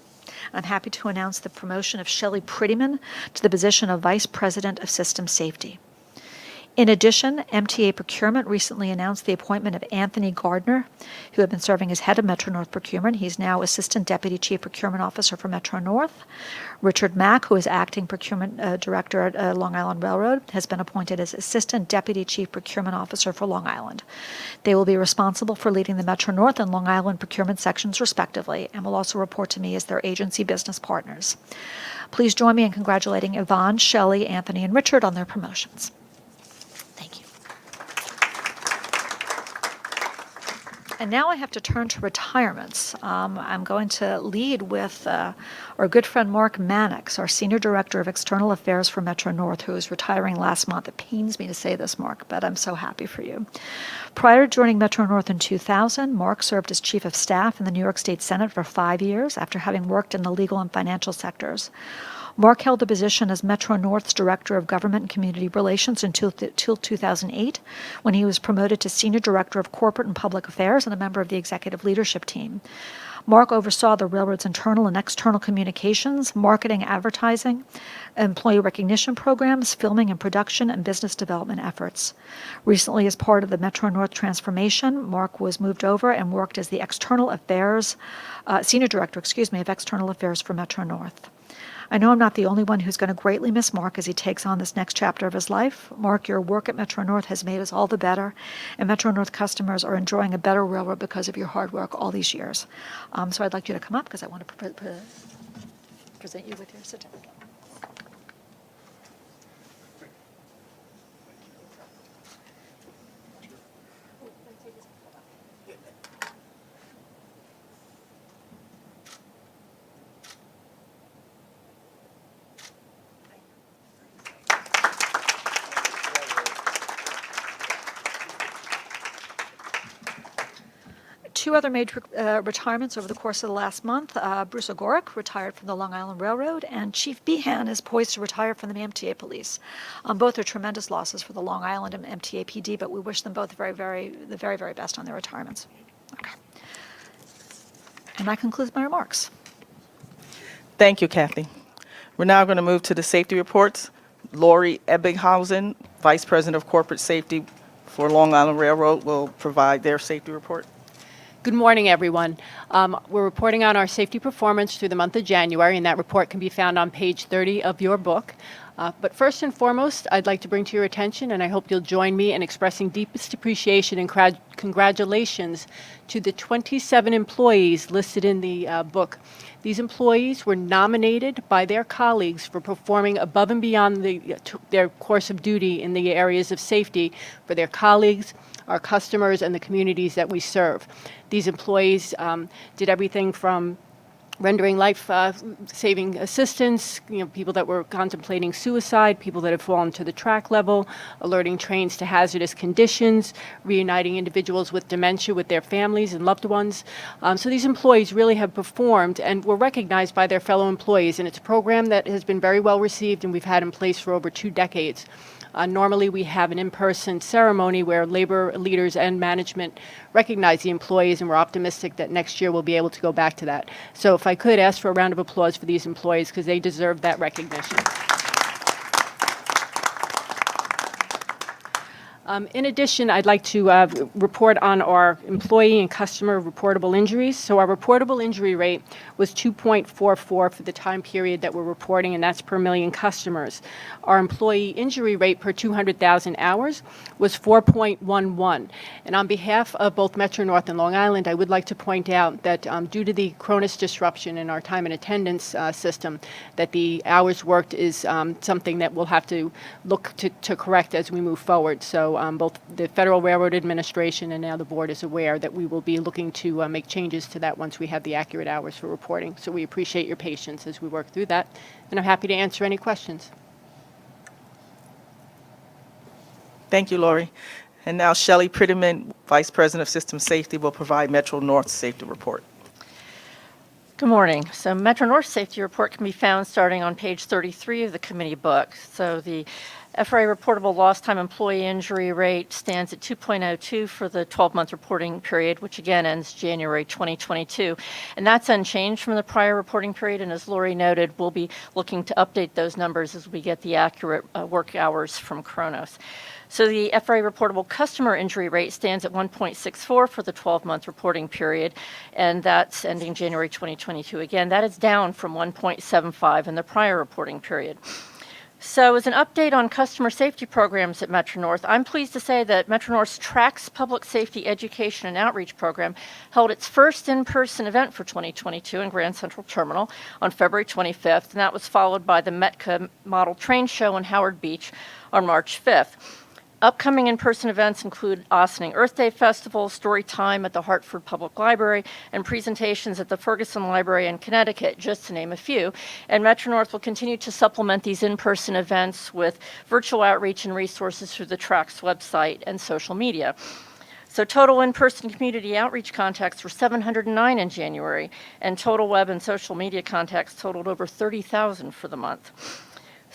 I'm happy to announce the promotion of Shelley Prettyman to the position of Vice President of System Safety. In addition, MTA Procurement recently announced the appointment of Anthony Gardner, who had been serving as head of Metro North Procurement. He's now Assistant Deputy Chief Procurement Officer for Metro North. Richard Mack, who is Acting Procurement Director at Long Island Railroad, has been appointed as Assistant Deputy Chief Procurement Officer for Long Island. They will be responsible for leading the Metro North and Long Island procurement sections respectively, and will also report to me as their agency business partners. Please join me in congratulating Yvonne, Shelley, Anthony, and Richard on their promotions. Thank you. And now I have to turn to retirements. I'm going to lead with our good friend Mark Mannix, our Senior Director of External Affairs for Metro North, who is retiring last month. It pains me to say this, Mark, but I'm so happy for you. Prior to joining Metro North in 2000, Mark served as Chief of Staff in the New York State Senate for 5 years after having worked in the legal and financial sectors. Mark held the position as Metro North's Director of Government and Community Relations until 2008, when he was promoted to Senior Director of Corporate and Public Affairs and a member of the executive leadership team. Mark oversaw the railroad's internal and external communications, marketing, advertising, employee recognition programs, filming and production, and business development efforts. Recently, as part of the Metro North transformation, Mark was moved over and worked as the Senior Director of External Affairs for Metro North. I know I'm not the only one who's going to greatly miss Mark as he takes on this next chapter of his life. Mark, your work at Metro North has made us all the better, and Metro North customers are enjoying a better railroad because of your hard work all these years. So I'd like you to come up because I want to present you with your certificate. two other major retirements over the course of the last month. Bruce Agoric retired from the Long Island Railroad, and Chief Behan is poised to retire from the Mta Police. Both are tremendous losses for the Long Island and MTA PD, but we wish them both the very best on their retirements. Okay. And that concludes my remarks. Thank you, Kathy. We're now going to move to the safety reports. Lori Ebbinghausen, Vice President of Corporate Safety for Long Island Railroad, will provide their safety report. Good morning, everyone. We're reporting on our safety performance through the month of January, and that report can be found on page 30 of your book. But first and foremost, I'd like to bring to your attention, and I hope you'll join me in expressing deepest appreciation and congratulations to the 27 employees listed in the book. These employees were nominated by their colleagues for performing above and beyond their course of duty in the areas of safety for their colleagues, our customers, and the communities that we serve. These employees did everything from rendering life-saving assistance, people that were contemplating suicide, people that have fallen to the track level, alerting trains to hazardous conditions, reuniting individuals with dementia with their families and loved ones. So these employees really have performed and were recognized by their fellow employees, and it's a program that has been very well received and we've had in place for over 2 decades. Normally, we have an in-person ceremony where labor leaders and management recognize the employees, and we're optimistic that next year we'll be able to go back to that. So if I could ask for a round of applause for these employees, because they deserve that recognition. In addition, I'd like to report on our employee and customer reportable injuries. So our reportable injury rate was 2.44 for the time period that we're reporting, and that's per million customers. Our employee injury rate per 200,000 hours was 4.11. And on behalf of both Metro North and Long Island, I would like to point out that due to the Cronus disruption in our time and attendance system, that the hours worked is something that we'll have to look to correct as we move forward. So both the Federal Railroad Administration and now the board is aware that we will be looking to make changes to that once we have the accurate hours for reporting. So we appreciate your patience as we work through that, and I'm happy to answer any questions. Thank you, Lori. And now Shelley Prettyman, Vice President of System Safety, will provide Metro North's safety report. Good morning. So Metro North Safety Report can be found starting on page 33 of the committee book. So the FRA reportable lost time employee injury rate stands at 2.02 for the 12-month reporting period, which again ends January 2022. And that's unchanged from the prior reporting period. And as Lori noted, we'll be looking to update those numbers as we get the accurate work hours from Kronos. So the FRA reportable customer injury rate stands at 1.64 for the 12-month reporting period, and that's ending January 2022. Again, that is down from 1.75 in the prior reporting period. So as an update on customer safety programs at Metro North, I'm pleased to say that Metro North's TRACS Public Safety Education and Outreach Program held its first in-person event for 2022 in Grand Central Terminal on February 25th, and that was followed by the Mta Model Train Show in Howard Beach on March 5th. Upcoming in-person events include Ossining Earth Day Festival, story time at the Hartford Public Library, and presentations at the Ferguson Library in Connecticut, just to name a few. And Metro North will continue to supplement these in-person events with virtual outreach and resources through the TRACS website and social media. So total in-person community outreach contacts were 709 in January, and total web and social media contacts totaled over 30,000 for the month.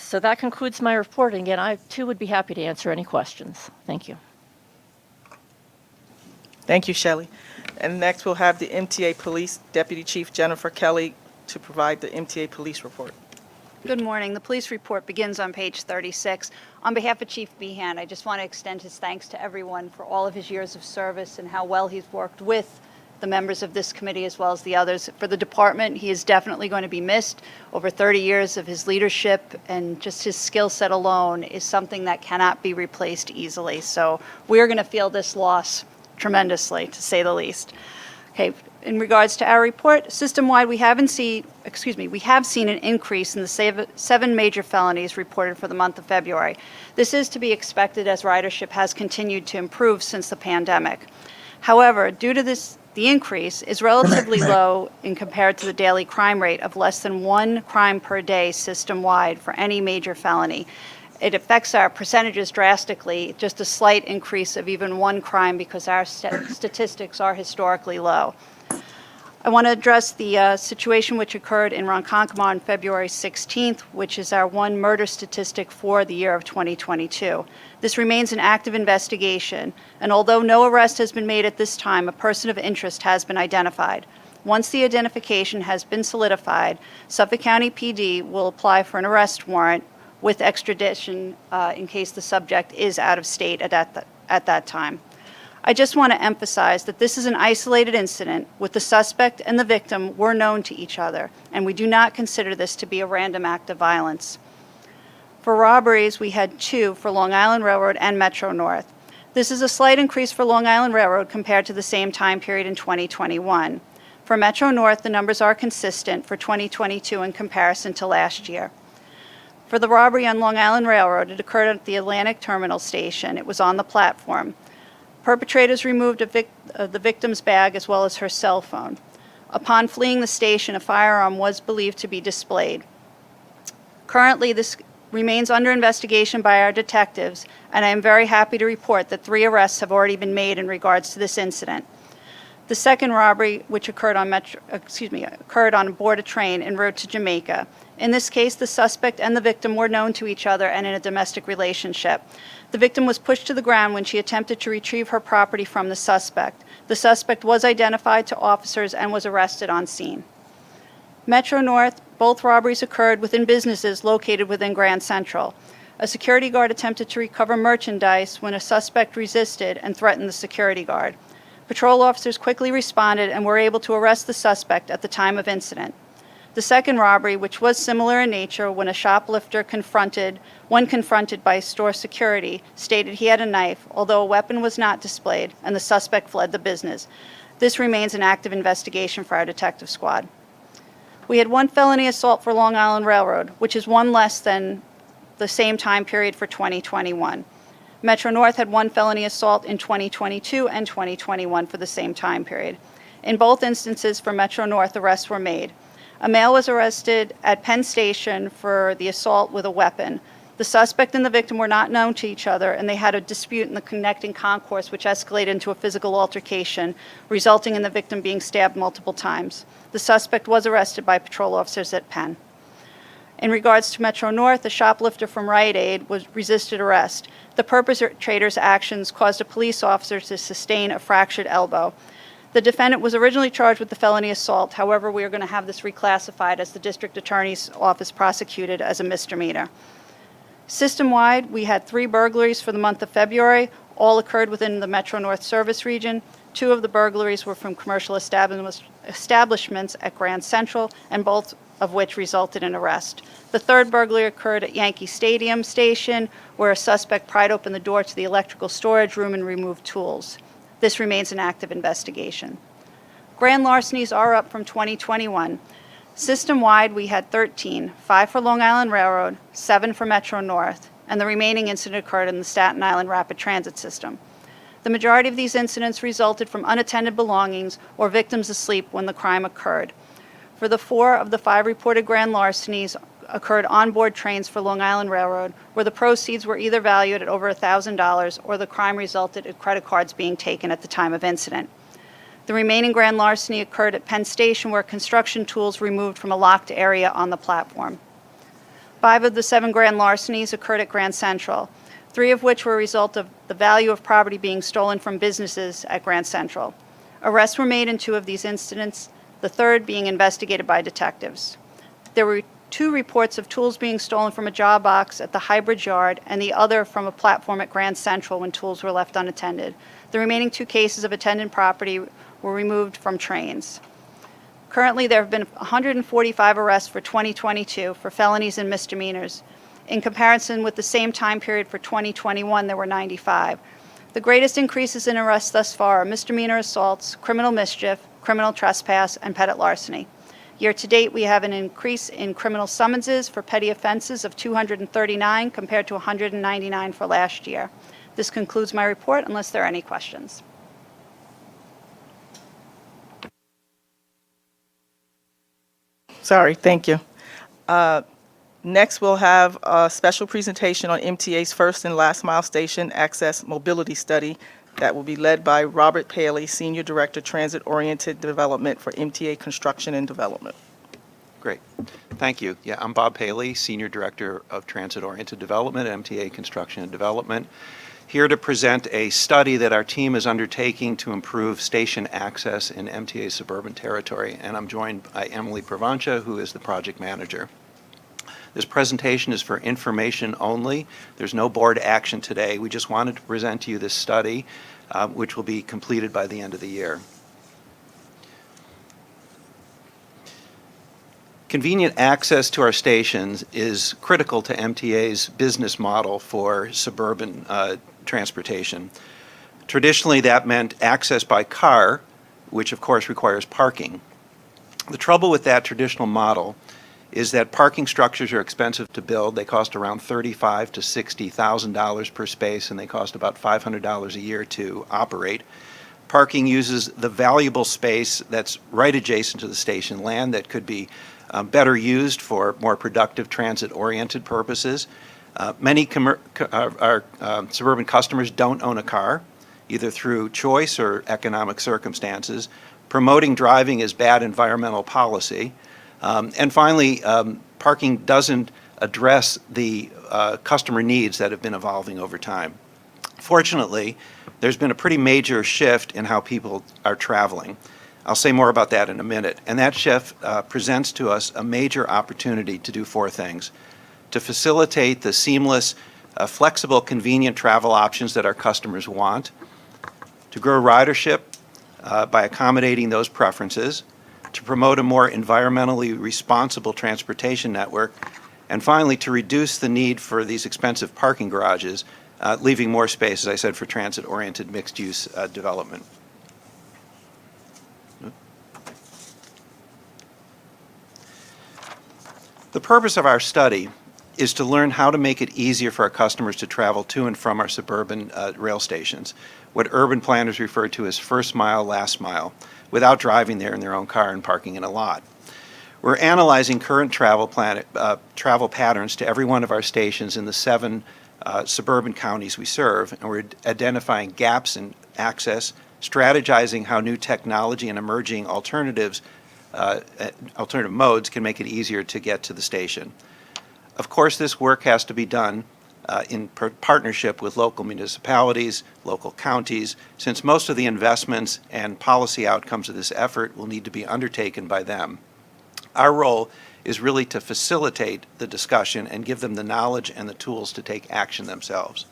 So that concludes my report. And again, I too would be happy to answer any questions. Thank you. Thank you, Shelley. And next we'll have the MTA Police Deputy Chief Jennifer Kelly to provide the MTA Police report. Good morning. The police report begins on page 36. On behalf of Chief Behan, I just want to extend his thanks to everyone for all of his years of service and how well he's worked with the members of this committee as well as the others. For the department, he is definitely going to be missed. Over 30 years of his leadership and just his skill set alone is something that cannot be replaced easily. So we're going to feel this loss tremendously, to say the least. Okay, in regards to our report, system-wide, we have seen an increase in the 7 major felonies reported for the month of February. This is to be expected as ridership has continued to improve since the pandemic. However, due to this, the increase is relatively low in compared to the daily crime rate of less than 1 crime per day system-wide for any major felony. it affects our percentages drastically, just a slight increase of even one crime because our statistics are historically low. I want to address the situation which occurred in Ronkonkoma on February 16th, which is our one murder statistic for the year of 2022. This remains an active investigation, and although no arrest has been made at this time, a person of interest has been identified. Once the identification has been solidified, Suffolk County PD will apply for an arrest warrant with extradition in case the subject is out of state at that time. I just want to emphasize that this is an isolated incident with the suspect and the victim were known to each other, and we do not consider this to be a random act of violence. For robberies, we had 2 for Long Island Railroad and Metro North. This is a slight increase for Long Island Railroad compared to the same time period in 2021. For Metro North, the numbers are consistent for 2022 in comparison to last year. For the robbery on Long Island Railroad, it occurred at the Atlantic Terminal Station. It was on the platform. Perpetrators removed the victim's bag as well as her cell phone. Upon fleeing the station, a firearm was believed to be displayed. Currently, this remains under investigation by our detectives, and I am very happy to report that 3 arrests have already been made in regards to this incident. The second robbery, which occurred on board a train en route to Jamaica. In this case, the suspect and the victim were known to each other and in a domestic relationship. The victim was pushed to the ground when she attempted to retrieve her property from the suspect. The suspect was identified to officers and was arrested on scene. Metro North, both robberies occurred within businesses located within Grand Central. A security guard attempted to recover merchandise when a suspect resisted and threatened the security guard. Patrol officers quickly responded and were able to arrest the suspect at the time of incident. The second robbery, which was similar in nature when a shoplifter when confronted by store security, stated he had a knife, although a weapon was not displayed, and the suspect fled the business. This remains an active investigation for our detective squad. We had 1 felony assault for Long Island Railroad, which is 1 less than the same time period for 2021. Metro North had 1 felony assault in 2022 and 2021 for the same time period. In both instances for Metro North, arrests were made. A male was arrested at Penn Station for the assault with a weapon. The suspect and the victim were not known to each other, and they had a dispute in the connecting concourse, which escalated into a physical altercation, resulting in the victim being stabbed multiple times. The suspect was arrested by patrol officers at Penn. In regards to Metro North, a shoplifter from Rite Aid resisted arrest. The perpetrator's actions caused a police officer to sustain a fractured elbow. The defendant was originally charged with the felony assault. However, we are going to have this reclassified as the district attorney's office prosecuted as a misdemeanor. System-wide, we had 3 burglaries for the month of February. All occurred within the Metro North service region. 2 of the burglaries were from commercial establishments at Grand Central, and both of which resulted in arrest. The third burglary occurred at Yankee Stadium Station, where a suspect pried open the door to the electrical storage room and removed tools. This remains an active investigation. Grand larcenies are up from 2021. System-wide, we had 13, 5 for Long Island Railroad, 7 for Metro North, and the remaining incident occurred in the Staten Island Rapid Transit System. The majority of these incidents resulted from unattended belongings or victims asleep when the crime occurred. For the 4 of the 5 reported grand larcenies occurred on board trains for Long Island Railroad, where the proceeds were either valued at over $1,000 or the crime resulted in credit cards being taken at the time of incident. The remaining grand larceny occurred at Penn Station, where construction tools removed from a locked area on the platform. 5 of the 7 grand larcenies occurred at Grand Central, 3 of which were a result of the value of property being stolen from businesses at Grand Central. Arrests were made in 2 of these incidents, the third being investigated by detectives. There were 2 reports of tools being stolen from a job box at the Hybrid Yard and the other from a platform at Grand Central when tools were left unattended. The remaining 2 cases of attendant property were removed from trains. Currently, there have been 145 arrests for 2022 for felonies and misdemeanors. In comparison with the same time period for 2021, there were 95. The greatest increases in arrests thus far are misdemeanor assaults, criminal mischief, criminal trespass, and petty larceny. Year to date, we have an increase in criminal summonses for petty offenses of 239 compared to 199 for last year. This concludes my report unless there are any questions. Sorry, thank you. Next, we'll have a special presentation on MTA's first and last mile station access mobility study that will be led by Robert Paley, Senior Director, Transit Oriented Development for MTA Construction and Development. Great. Thank you. Yeah, I'm Bob Paley, Senior Director of Transit Oriented Development at MTA Construction and Development, here to present a study that our team is undertaking to improve station access in MTA's suburban territory. And I'm joined by Emily Provancha, who is the project manager. This presentation is for information only. There's no board action today. We just wanted to present to you this study, which will be completed by the end of the year. Convenient access to our stations is critical to MTA's business model for suburban transportation. Traditionally, that meant access by car, which of course requires parking. The trouble with that traditional model is that parking structures are expensive to build. They cost around $35,000 to $60,000 per space, and they cost about $500 a year to operate. Parking uses the valuable space that's right adjacent to the station, land that could be better used for more productive transit-oriented purposes. Many our suburban customers don't own a car, either through choice or economic circumstances. Promoting driving is bad environmental policy. And finally, parking doesn't address the customer needs that have been evolving over time. Fortunately, there's been a pretty major shift in how people are traveling. I'll say more about that in a minute. And that shift presents to us a major opportunity to do four things: to facilitate the seamless, flexible, convenient travel options that our customers want, to grow ridership by accommodating those preferences, to promote a more environmentally responsible transportation network, and finally, to reduce the need for these expensive parking garages, leaving more space, as I said, for transit-oriented mixed-use development. The purpose of our study is to learn how to make it easier for our customers to travel to and from our suburban rail stations, what urban planners refer to as first mile, last mile, without driving there in their own car and parking in a lot. We're analyzing current travel patterns to every one of our stations in the 7 suburban counties we serve, and we're identifying gaps in access, strategizing how new technology and emerging alternative modes can make it easier to get to the station. Of course, this work has to be done in partnership with local municipalities, local counties, since most of the investments and policy outcomes of this effort will need to be undertaken by them. Our role is really to facilitate the discussion and give them the knowledge and the tools to take action themselves.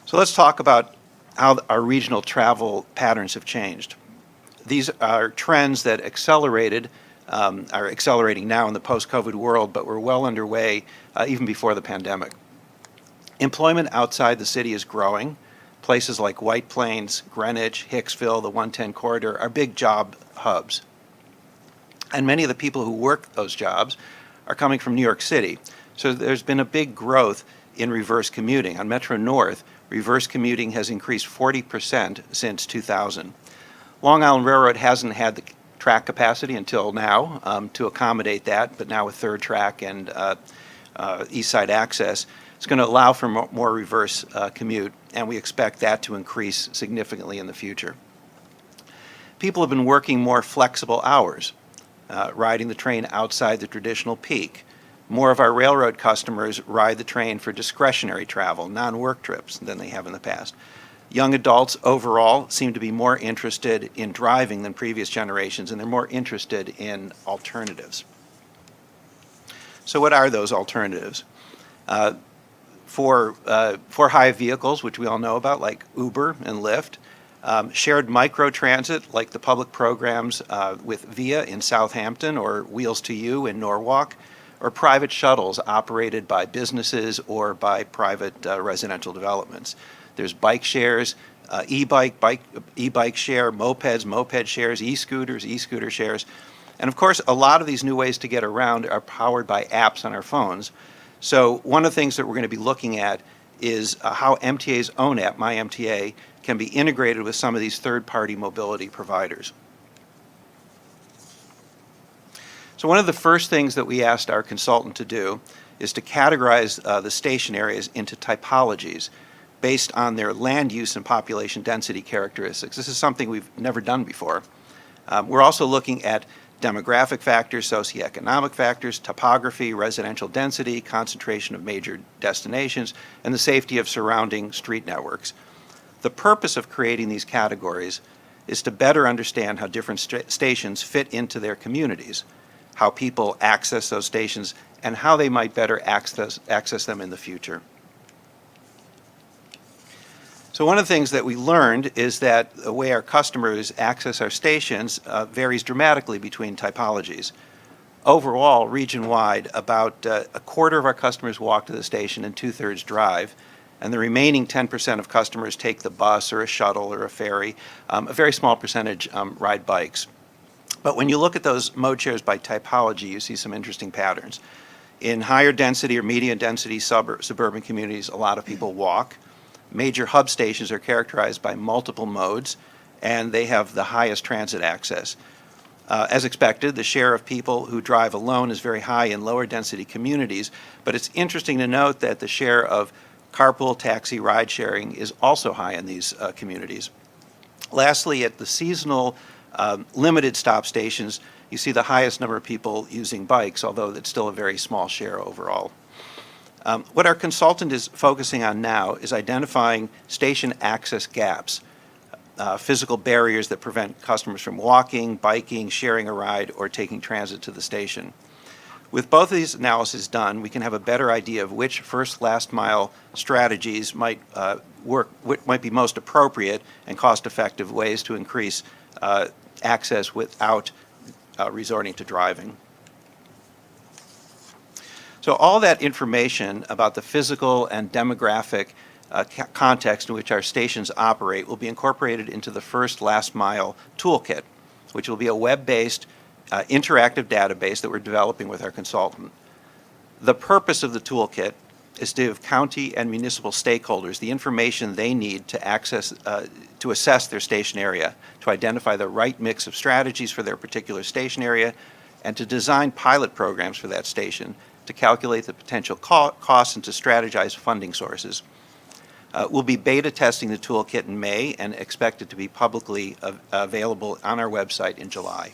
So let's talk about how our regional travel patterns have changed. These are trends that are accelerating now in the post-COVID world, but were well underway even before the pandemic. Employment outside the city is growing. Places like White Plains, Greenwich, Hicksville, the 110 corridor are big job hubs. And many of the people who work those jobs are coming from New York City. So there's been a big growth in reverse commuting. On Metro North, reverse commuting has increased 40% since 2000. Long Island Railroad hasn't had the track capacity until now to accommodate that, but now with third track and east side access, it's going to allow for more reverse commute, and we expect that to increase significantly in the future. People have been working more flexible hours, riding the train outside the traditional peak. More of our railroad customers ride the train for discretionary travel, non-work trips, than they have in the past. Young adults overall seem to be more interested in driving than previous generations, and they're more interested in alternatives. So what are those alternatives? For hire vehicles, which we all know about, like Uber and Lyft, shared microtransit, like the public programs with VIA in Southampton or Wheels to You in Norwalk, or private shuttles operated by businesses or by private residential developments. There's bike shares, e-bike share, mopeds, moped shares, e-scooters, e-scooter shares. And of course, a lot of these new ways to get around are powered by apps on our phones. So one of the things that we're going to be looking at is how MTA's own app, MyMTA, can be integrated with some of these third-party mobility providers. So one of the first things that we asked our consultant to do is to categorize the station areas into typologies based on their land use and population density characteristics. This is something we've never done before. We're also looking at demographic factors, socioeconomic factors, topography, residential density, concentration of major destinations, and the safety of surrounding street networks. The purpose of creating these categories is to better understand how different stations fit into their communities, how people access those stations, and how they might better access them in the future. So one of the things that we learned is that the way our customers access our stations varies dramatically between typologies. Overall, region-wide, about a quarter of our customers walk to the station and 2/3 drive, and the remaining 10% of customers take the bus or a shuttle or a ferry. A very small percentage ride bikes. But when you look at those mode shares by typology, you see some interesting patterns. In higher density or medium density suburban communities, a lot of people walk. Major hub stations are characterized by multiple modes, and they have the highest transit access. As expected, the share of people who drive alone is very high in lower density communities, but it's interesting to note that the share of carpool, taxi, ride sharing is also high in these communities. Lastly, at the seasonal limited stop stations, you see the highest number of people using bikes, although it's still a very small share overall. What our consultant is focusing on now is identifying station access gaps, physical barriers that prevent customers from walking, biking, sharing a ride, or taking transit to the station. With both of these analyses done, we can have a better idea of which first last mile strategies might might be most appropriate and cost-effective ways to increase access without resorting to driving. So all that information about the physical and demographic context in which our stations operate will be incorporated into the first last mile toolkit, which will be a web-based interactive database that we're developing with our consultant. The purpose of the toolkit is to give county and municipal stakeholders the information they need to assess their station area, to identify the right mix of strategies for their particular station area, and to design pilot programs for that station, to calculate the potential costs and to strategize funding sources. We'll be beta testing the toolkit in May and expect it to be publicly available on our website in July.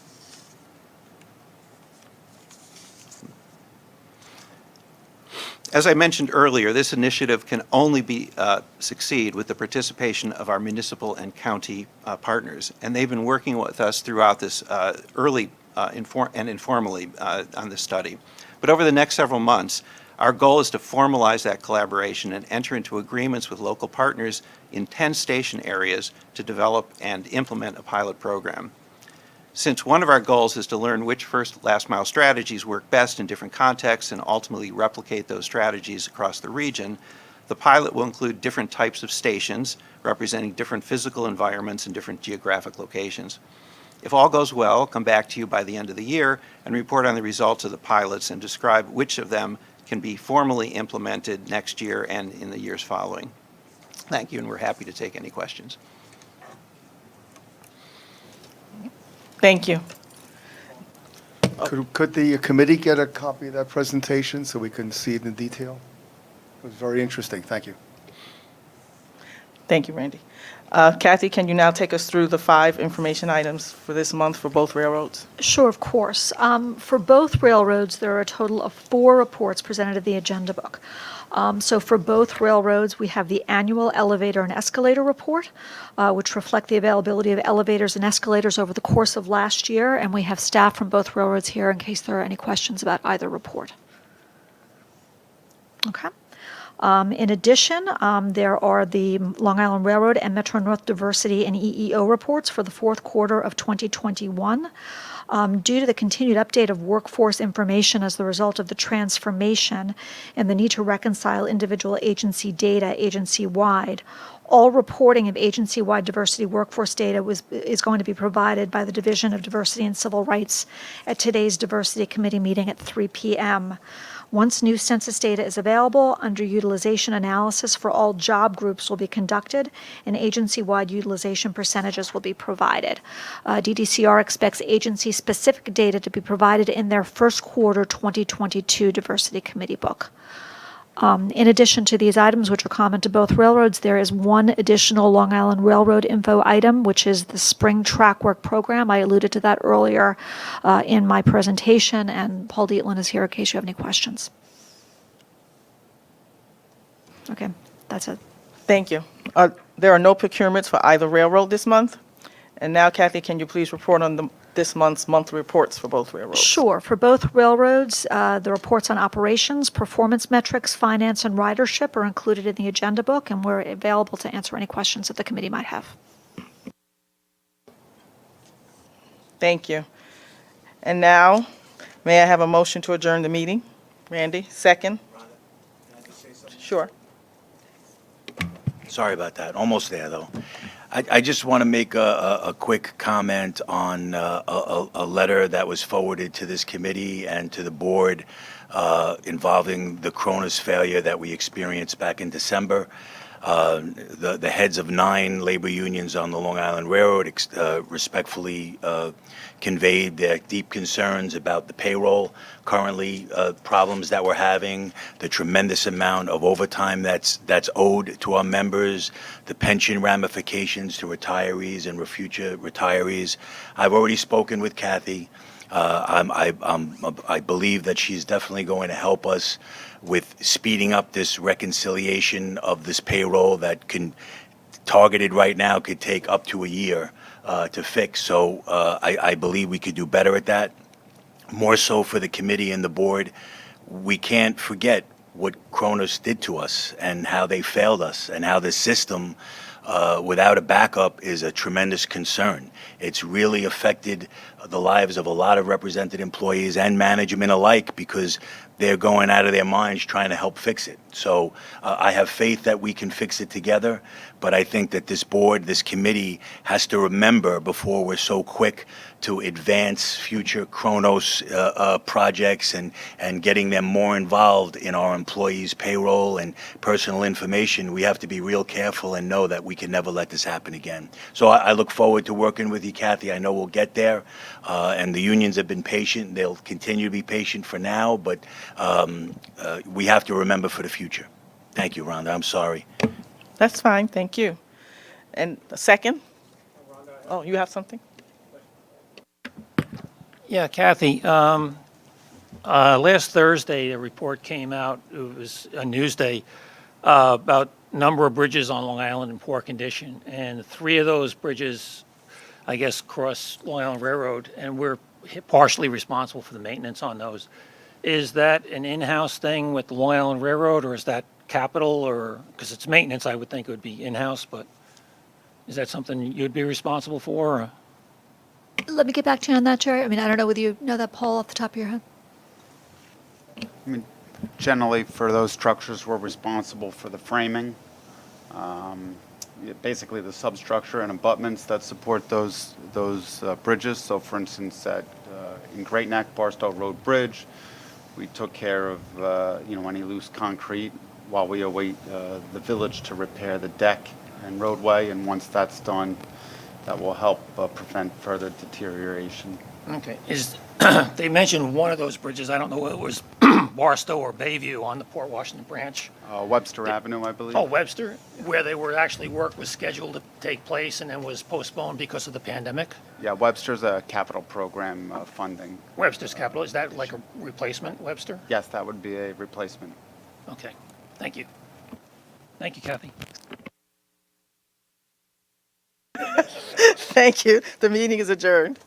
As I mentioned earlier, this initiative can only succeed with the participation of our municipal and county partners, and they've been working with us throughout this early and informally on this study. But over the next several months, our goal is to formalize that collaboration and enter into agreements with local partners in 10 station areas to develop and implement a pilot program. Since one of our goals is to learn which first last mile strategies work best in different contexts and ultimately replicate those strategies across the region, the pilot will include different types of stations representing different physical environments and different geographic locations. If all goes well, I'll come back to you by the end of the year and report on the results of the pilots and describe which of them can be formally implemented next year and in the years following. Thank you, and we're happy to take any questions. Thank you. Could the committee get a copy of that presentation so we can see it in detail? It was very interesting. Thank you. Thank you, Randy. Kathy, can you now take us through the 5 information items for this month for both railroads? Sure, of course. For both railroads, there are a total of 4 reports presented in the agenda book. So for both railroads, we have the annual elevator and escalator report, which reflect the availability of elevators and escalators over the course of last year, and we have staff from both railroads here in case there are any questions about either report. Okay. In addition, there are the Long Island Railroad and Metro North Diversity and EEO reports for the 4th quarter of 2021. Due to the continued update of workforce information as the result of the transformation and the need to reconcile individual agency data agency-wide, all reporting of agency-wide diversity workforce data is going to be provided by the Division of Diversity and Civil Rights at today's Diversity Committee meeting at 3 p.m. Once new census data is available, underutilization analysis for all job groups will be conducted, and agency-wide utilization percentages will be provided. DDCR expects agency-specific data to be provided in their first quarter 2022 Diversity Committee book. In addition to these items, which are common to both railroads, there is one additional Long Island Railroad info item, which is the Spring Track Work Program. I alluded to that earlier in my presentation, and Paul Dietland is here in case you have any questions. Okay, that's it. Thank you. There are no procurements for either railroad this month. And now, Kathy, can you please report on this month's monthly reports for both railroads? Sure. For both railroads, the reports on operations, performance metrics, finance, and ridership are included in the agenda book, and we're available to answer any questions that the committee might have. Thank you. And now, may I have a motion to adjourn the meeting? Randy, second? Sure. Sorry about that. Almost there, though. I just want to make a quick comment on a letter that was forwarded to this committee and to the board involving the Cronus failure that we experienced back in December. The heads of 9 labor unions on the Long Island Railroad respectfully conveyed their deep concerns about the payroll currently problems that we're having, the tremendous amount of overtime that's owed to our members, the pension ramifications to retirees and future retirees. I've already spoken with Kathy. I believe that she's definitely going to help us with speeding up this reconciliation of this payroll that targeted right now could take up to a year to fix. So I believe we could do better at that. More so for the committee and the board. We can't forget what Cronus did to us and how they failed us and how the system without a backup is a tremendous concern. It's really affected the lives of a lot of represented employees and management alike because they're going out of their minds trying to help fix it. So I have faith that we can fix it together, but I think that this board, this committee has to remember before we're so quick to advance future Kronos projects and getting them more involved in our employees' payroll and personal information, we have to be real careful and know that we can never let this happen again. So I look forward to working with you, Kathy. I know we'll get there. And the unions have been patient. They'll continue to be patient for now, but we have to remember for the future. Thank you, Rhonda. I'm sorry. That's fine. Thank you. And a second? Oh, you have something? Yeah, Kathy. Last Thursday, a report came out. It was a news day about number of bridges on Long Island in poor condition, and 3 of those bridges, I guess, cross Long Island Railroad, and we're partially responsible for the maintenance on those. Is that an in-house thing with the Long Island Railroad, or is that capital, or because it's maintenance, I would think it would be in-house, but is that something you'd be responsible for? Or? Let me get back to you on that, Jerry. I mean, I don't know whether you know that, Paul, off the top of your head. I mean, generally, for those structures, we're responsible for the framing, basically the substructure and abutments that support those bridges. So, for instance, in Great Neck, Barstow Road Bridge, we took care of any loose concrete while we await the village to repair the deck and roadway. And once that's done, that will help prevent further deterioration. Okay. They mentioned one of those bridges. I don't know whether it was Barstow or Bayview on the Port Washington branch. Webster Avenue, I believe. Oh, Webster, where they were actually work was scheduled to take place and then was postponed because of the pandemic. Yeah, Webster's a capital program funding. Webster's capital, is that like a replacement, Webster? Yes, that would be a replacement. Okay, thank you. Thank you, Kathy. Thank you. The meeting is adjourned.